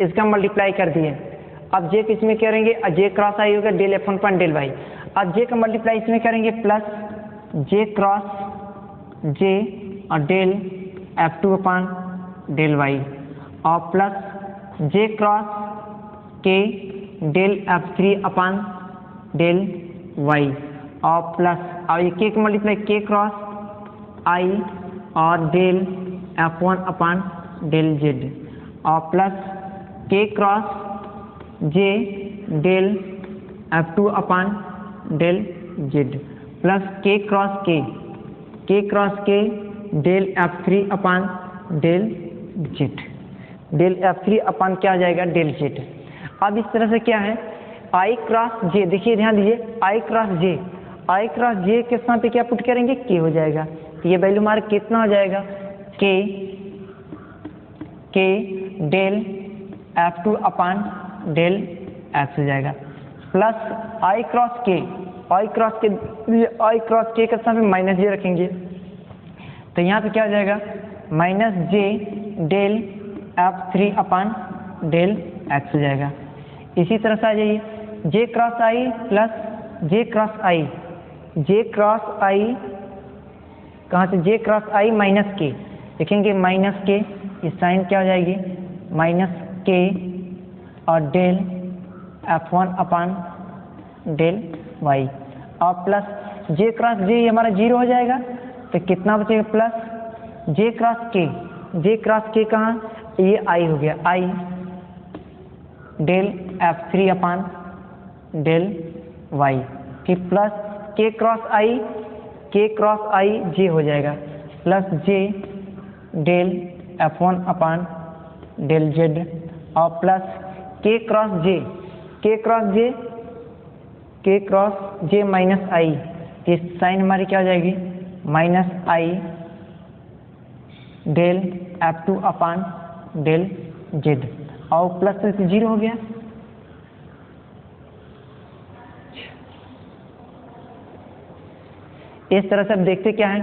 इसका मल्टीप्लाई कर दिए। अब जे किसमें करेंगे, जे क्रॉस आई होगा del F1 upon del Y. अब जे का मल्टीप्लाई इसमें करेंगे, प्लस जे क्रॉस जे और del F2 upon del Y, और प्लस जे cross k del F3 upon del Y, और प्लस और ये के मल्टीप्लाई के क्रॉस आई और del F1 upon del Z, और प्लस के cross j del F2 upon del z, plus के cross k del F3 upon del z, del F3 upon क्या आ जाएगा, डेल जेड। अब इस तरह से क्या है, आई क्रॉस जे, देखिए ध्यान दीजिए, आई क्रॉस जे के स्थान पे क्या पुट करेंगे, के हो जाएगा। तो ये वैल्यू हमारा कितना हो जाएगा, के del F2 upon del x हो जाएगा, प्लस आई क्रॉस के के स्थान पे माइनस जे रखेंगे, तो यहाँ पे क्या हो जाएगा, minus j del F3 upon del x हो जाएगा। इसी तरह से आ जाइए, j cross i plus J cross i कहाँ से, जे क्रॉस आई माइनस के, देखेंगे माइनस के, इस साइन क्या हो जाएगी, माइनस के और del F1 upon del Y, और प्लस जे क्रॉस जे हमारा जीरो हो जाएगा, तो कितना बचेगा, प्लस जे क्रॉस के कहाँ, ये आई हो गया, i del F3 upon del y, फिर प्लस के क्रॉस आई जे हो जाएगा, प्लस जे del F1 upon del Z, और प्लस के क्रॉस जे माइनस आई, ये साइन हमारी क्या हो जाएगी, minus i del F2 upon del Z, और प्लस से 0 हो गया। इस तरह से अब देखते क्या है,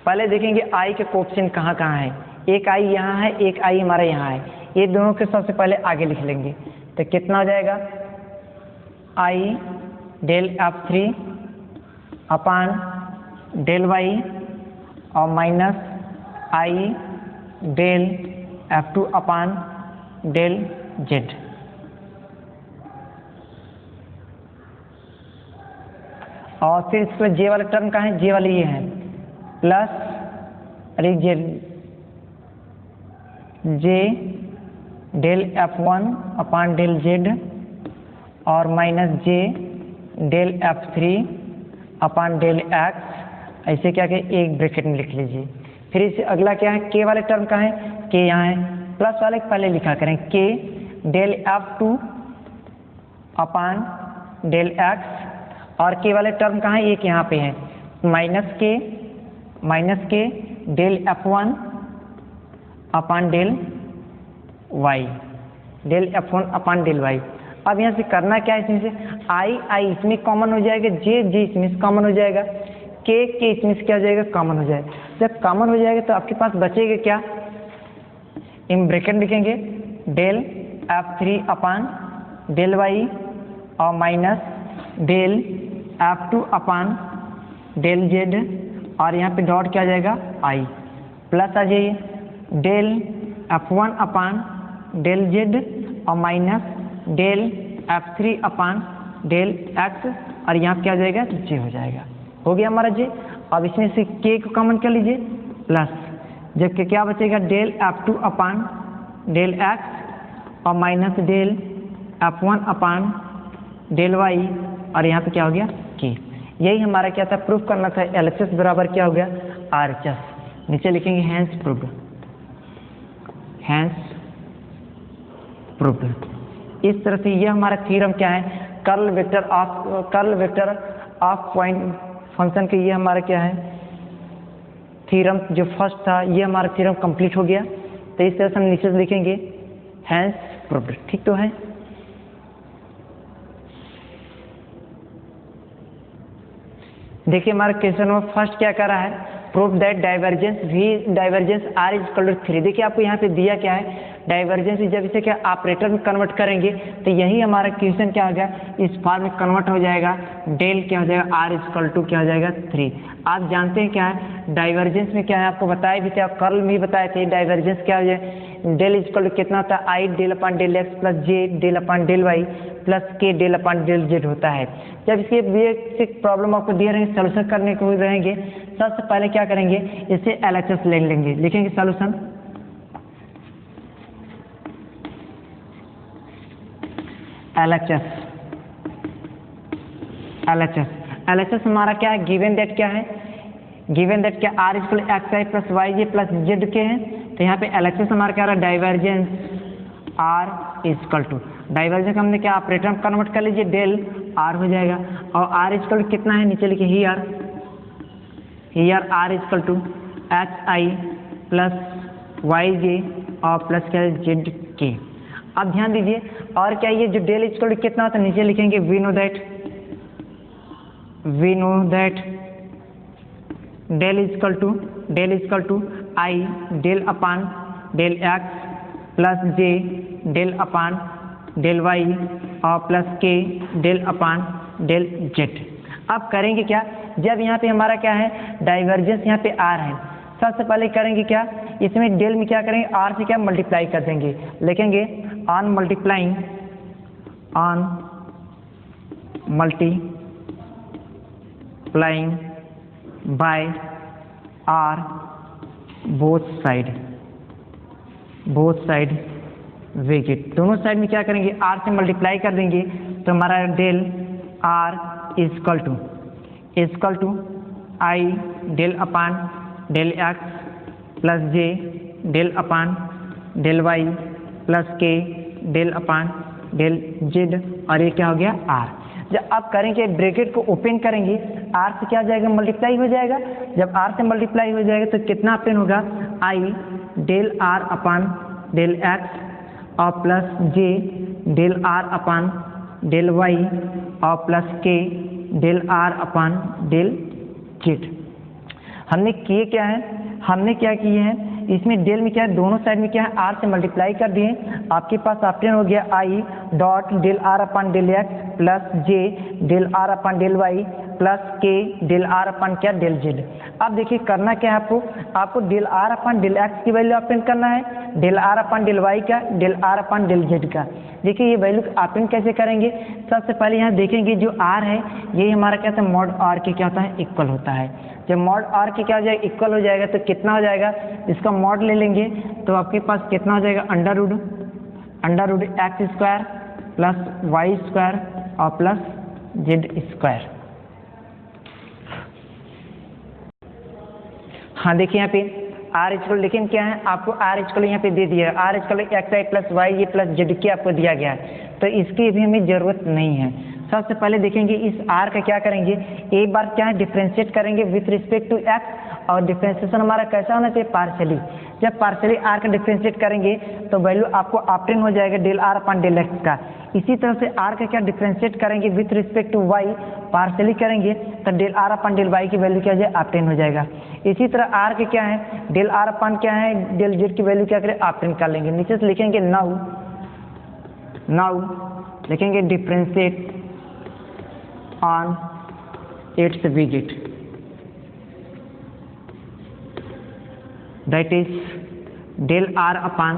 पहले देखेंगे आई के कोएफिशिएंट कहाँ कहाँ है। एक आई यहाँ है, एक आई हमारा यहाँ है, ये दोनों के सबसे पहले आगे लिख लेंगे। तो कितना हो जाएगा, i del F3 upon del Y और minus i del F2 upon del Z. और फिर इसमें जे वाले टर्म कहाँ है, जे वाले ये हैं, प्लस अरे j del F1 upon del Z और minus j del F3 upon del x, ऐसे क्या कि एक ब्रैकेट में लिख लीजिए। फिर इससे अगला क्या है, के वाले टर्म कहाँ है, के यहाँ है, प्लस वाले पहले लिखा करें, के del F2 upon del x, और के वाले टर्म कहाँ है, एक यहाँ पे है, minus K del F1 upon del Y, del F1 upon del Y. अब यहाँ से करना क्या है, इसमें से आई इसमें कॉमन हो जाएगा, जे इसमें से कॉमन हो जाएगा, के इसमें से क्या हो जाएगा, कॉमन हो जाएगा। जब कॉमन हो जाएगा तो आपके पास बचेगा क्या, इन ब्रैकेट लिखेंगे del F3 upon del Y और minus del F2 upon del Z, और यहाँ पे डॉट क्या आ जाएगा, आई, प्लस आ जाइए del F1 upon del Z और minus del F3 upon del x, और यहाँ क्या आ जाएगा, जे हो जाएगा। हो गया हमारा जे। अब इसमें से के को कॉमन कर लीजिए, प्लस जबकि क्या बचेगा, del F2 upon del x और minus del F1 upon del Y, और यहाँ पे क्या हो गया, के। यही हमारा क्या था, प्रूफ करना था, LHS बराबर क्या हो गया, RHS। नीचे लिखेंगे हैंस प्रूव्ड, हैंस प्रूव्ड। इस तरह से यह हमारा थ्योरम क्या है, curl vector of point function के, ये हमारा क्या है थ्योरम जो फर्स्ट था, ये हमारा थ्योरम कंप्लीट हो गया। तो इस तरह से हम नीचे से लिखेंगे हैंस प्रूव्ड, ठीक तो है। देखिए हमारा क्वेश्चन में फर्स्ट क्या कर रहा है, prove that divergence V divergence R is equal to 3। देखिए आपको यहाँ पे दिया क्या है, डाइवर्जेंस, जब इसे क्या ऑपरेटर में कन्वर्ट करेंगे तो यही हमारा क्वेश्चन क्या हो गया, इस फॉर्म में कन्वर्ट हो जाएगा, डेल क्या हो जाएगा, R इज इक्वल टू क्या हो जाएगा, 3। आप जानते हैं क्या है डाइवर्जेंस में क्या है, आपको बताया भी था, कर्ल में भी बताए थे, डाइवर्जेंस क्या हो जाए, डेल इज इक्वल टू कितना होता है, i del upon del x plus J del upon del Y plus के डेल अपान डेल जेड होता है। जब इसके बेसिक प्रॉब्लम आपको दिए रहेंगे, सोल्यूशन करने को रहेंगे, सबसे पहले क्या करेंगे, इसे LHS ले लेंगे, लिखेंगे सोल्यूशन LHS हमारा क्या है, गिवन दैट क्या है, गिवन दैट क्या, R इक्वल एक्स आई plus Y J plus Z K हैं। तो यहाँ पे LHS हमारा क्या रहा, divergence R equal to, divergence हमने क्या ऑपरेटर में कन्वर्ट कर लीजिए, डेल R हो जाएगा, और R इक्वल टू कितना है, नीचे लिखिए here R equal to x I plus Y जे और प्लस क्या है जेड के। अब ध्यान दीजिए, और क्या ये जो डेल इक्वल टू कितना होता है, नीचे लिखेंगे we know that del equal to I del upon del x plus J del upon del Y और प्लस के डेल अपान डेल जेड। अब करेंगे क्या, जब यहाँ पे हमारा क्या है डाइवर्जेंस यहाँ पे R है, सबसे पहले करेंगे क्या, इसमें डेल में क्या करेंगे, R से क्या मल्टीप्लाई कर देंगे, लिखेंगे on multiplying by R both side we get, दोनों साइड में क्या करेंगे, R से मल्टीप्लाई कर देंगे, तो हमारा del R equal to I del upon del x plus J del upon del Y plus के डेल अपान डेल जेड, और ये क्या हो गया R। जब आप करेंगे ब्रैकेट को ओपन करेंगे, आर से क्या हो जाएगा, मल्टीप्लाई हो जाएगा। जब आर से मल्टीप्लाई हो जाएगा तो कितना ऑप्टेन होगा, i del are upon del x और plus J del are upon del Y और प्लस के del are upon del z. हमने किए क्या है, हमने क्या किए हैं, इसमें डेल में क्या है, दोनों साइड में क्या है, आर से मल्टीप्लाई कर दिए। आपके पास ऑप्शन हो गया i dot del are upon del x plus J del are upon del Y plus के डेल आर अपान क्या, डेल जेड। अब देखिए करना क्या है आपको del are upon del x की वैल्यू ऑप्टेन करना है, del are upon del y का, del are upon del z का। देखिए ये वैल्यू ऑप्टेन कैसे करेंगे, सबसे पहले यहाँ देखेंगे जो आर है ये हमारा क्या होता है, मॉड आर के क्या होता है, इक्वल होता है। जब मॉड आर के क्या हो जाएगा, इक्वल हो जाएगा तो कितना हो जाएगा, इसका मॉड ले लेंगे तो आपके पास कितना हो जाएगा, under root X square plus Y square और प्लस जेड स्क्वायर। हाँ देखिए यहाँ पे आर इक्वल, लेकिन क्या है आपको आर इक्वल यहाँ पे दे दिया है, आर इक्वल एक्स आई प्लस वाई ये प्लस जेड के आपको दिया गया है, तो इसकी भी हमें ज़रूरत नहीं है। सबसे पहले देखेंगे इस आर का क्या करेंगे, एक बार क्या है डिफ्रेंशिएट करेंगे विथ रिस्पेक्ट टू एक्स, और डिफ्रेंशिएशन हमारा कैसा होना चाहिए, पार्शियली। जब पार्शियली आर का डिफ्रेंशिएट करेंगे तो वैल्यू आपको ऑप्टेन हो जाएगा del are upon del x का। इसी तरह से आर का क्या डिफ्रेंशिएट करेंगे with respect to Y, partially करेंगे तो del are upon del Y की वैल्यू क्या हो जाए, ऑप्टेन हो जाएगा। इसी तरह आर के क्या है, डेल आर अपान क्या है, डेल जेड की वैल्यू क्या करें, ऑप्टेन कर लेंगे। नीचे से लिखेंगे नाउ लिखेंगे differentiate on its visit, that is del r upon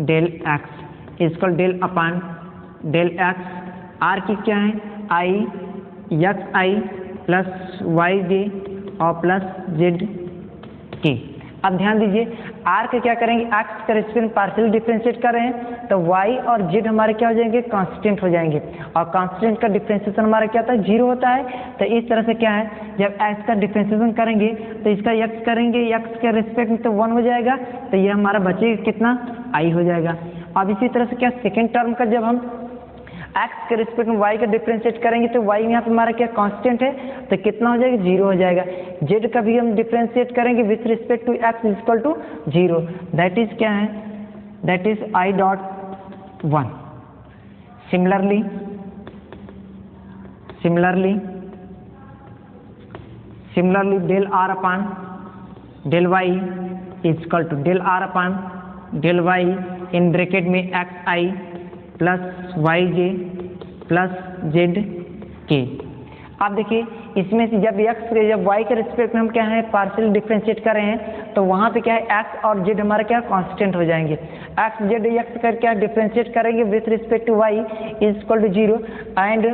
del x equal del upon del X. R की क्या है, I X I plus Y जे और प्लस जेड के। अब ध्यान दीजिए आर के क्या करेंगे, एक्स का रेस्पेक्ट पार्शियल डिफ्रेंशिएट कर रहे हैं तो वाई और जेड हमारे क्या हो जाएंगे, कांस्टेंट हो जाएंगे, और कांस्टेंट का डिफ्रेंशिएशन हमारा क्या होता है, जीरो होता है। तो इस तरह से क्या है, जब एक्स का डिफ्रेंशिएशन करेंगे तो इसका एक्स करेंगे, एक्स के रेस्पेक्ट में तो 1 हो जाएगा, तो ये हमारा बचेगा कितना, आई हो जाएगा। अब इसी तरह से क्या सेकेंड टर्म का जब हम एक्स के रिस्पेक्ट में वाई का डिफ्रेंशिएट करेंगे तो वाई यहाँ पे हमारा क्या कांस्टेंट है, तो कितना हो जाएगा, जीरो हो जाएगा। जेड का भी हम डिफ्रेंशिएट करेंगे with respect to X equal to zero, that is क्या है, that is I dot 1। Similarly del are upon del Y equal to del are upon del Y इन ब्रैकेट में एक्स आई plus Y J plus Z K. आप देखिए इसमें से जब जब वाई के रिस्पेक्ट में हम क्या है पार्शियल डिफ्रेंशिएट कर रहे हैं तो वहाँ पे क्या है एक्स और जेड हमारा क्या कांस्टेंट हो जाएंगे। एक्स जेड एक्स कर क्या डिफ्रेंशिएट करेंगे with respect to y is equal to zero and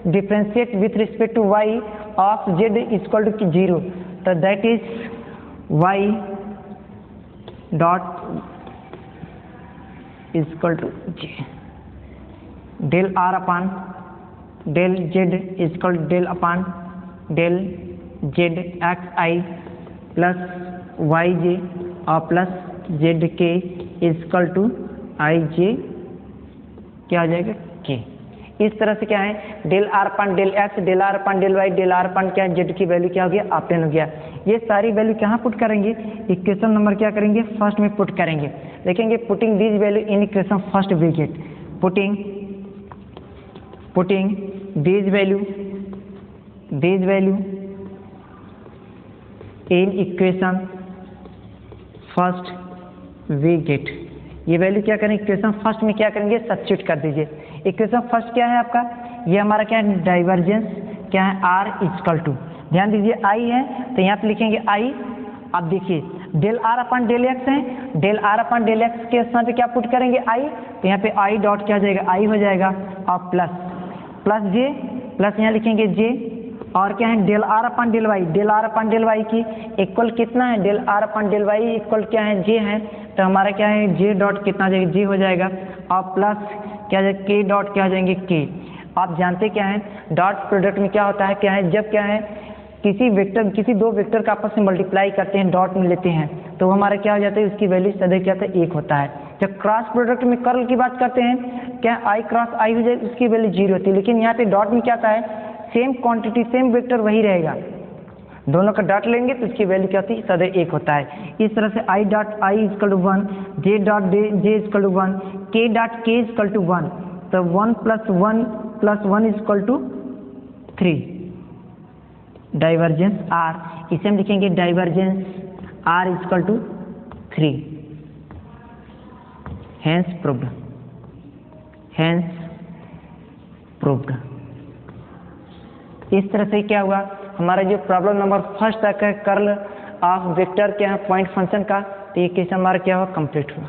differentiate with respect to y of z equal to zero, तो that is y dot equal to j del are upon del z equal del upon del z x I plus Y जे और plus Z k equal to i j क्या हो जाएगा, के। इस तरह से क्या है del are upon del x del are upon del Y del are upon क्या है जेड की वैल्यू क्या हो गया, ऑप्टेन हो गया। ये सारी वैल्यू कहाँ पुट करेंगे, इक्वेशन नंबर क्या करेंगे, फर्स्ट में पुट करेंगे। देखेंगे putting this value in equation first we get putting these value in equation first we get, ये वैल्यू क्या करेंगे इक्वेशन फर्स्ट में क्या करेंगे सब्स्टिट्यूट कर दीजिए। इक्वेशन फर्स्ट क्या है आपका, ये हमारा क्या है डाइवर्जेंस क्या है आर इक्वल टू, ध्यान दीजिए आई है तो यहाँ पे लिखेंगे आई। अब देखिए del are upon del x है, del are upon del x के स्थान पे क्या पुट करेंगे आई, तो यहाँ पे आई डॉट क्या हो जाएगा, आई हो जाएगा और प्लस जे प्लस यहाँ लिखेंगे जे और क्या है del are upon del Y, del are upon del Y की इक्वल कितना है, del are upon del Y equal क्या है जे है, तो हमारा क्या है जे डॉट कितना हो जाएगा, जे हो जाएगा और प्लस क्या जाएगा के डॉट क्या हो जाएंगे के। आप जानते क्या है डॉट प्रोडक्ट में क्या होता है, क्या है जब क्या है किसी दो वेक्टर का आपस में मल्टीप्लाई करते हैं डॉट में लेते हैं तो हमारा क्या हो जाता है उसकी वैल्यू सदैव क्या होता है एक होता है। जब क्रॉस प्रोडक्ट में कर्ल की बात करते हैं क्या आई क्रॉस आई हो जाए उसकी वैल्यू जीरो होती है, लेकिन यहाँ पे डॉट में क्या आता है सेम क्वांटिटी सेम वेक्टर वही रहेगा, दोनों का डॉट लेंगे तो उसकी वैल्यू क्या होती है, सदैव 1 होता है। इस तरह से i dot i equal to 1, j dot j equal to 1, k dot k equal to 1, तो 1 plus 1 equal to 3। Divergence r, इसे हम लिखेंगे divergence r equal to 3। Hence proved. इस तरह से क्या हुआ, हमारा जो प्रॉब्लम नंबर फर्स्ट तक है कर्ल ऑफ वेक्टर क्या है पॉइंट फंक्शन का, तो ये केस हमारा क्या हुआ, कंप्लीट हुआ।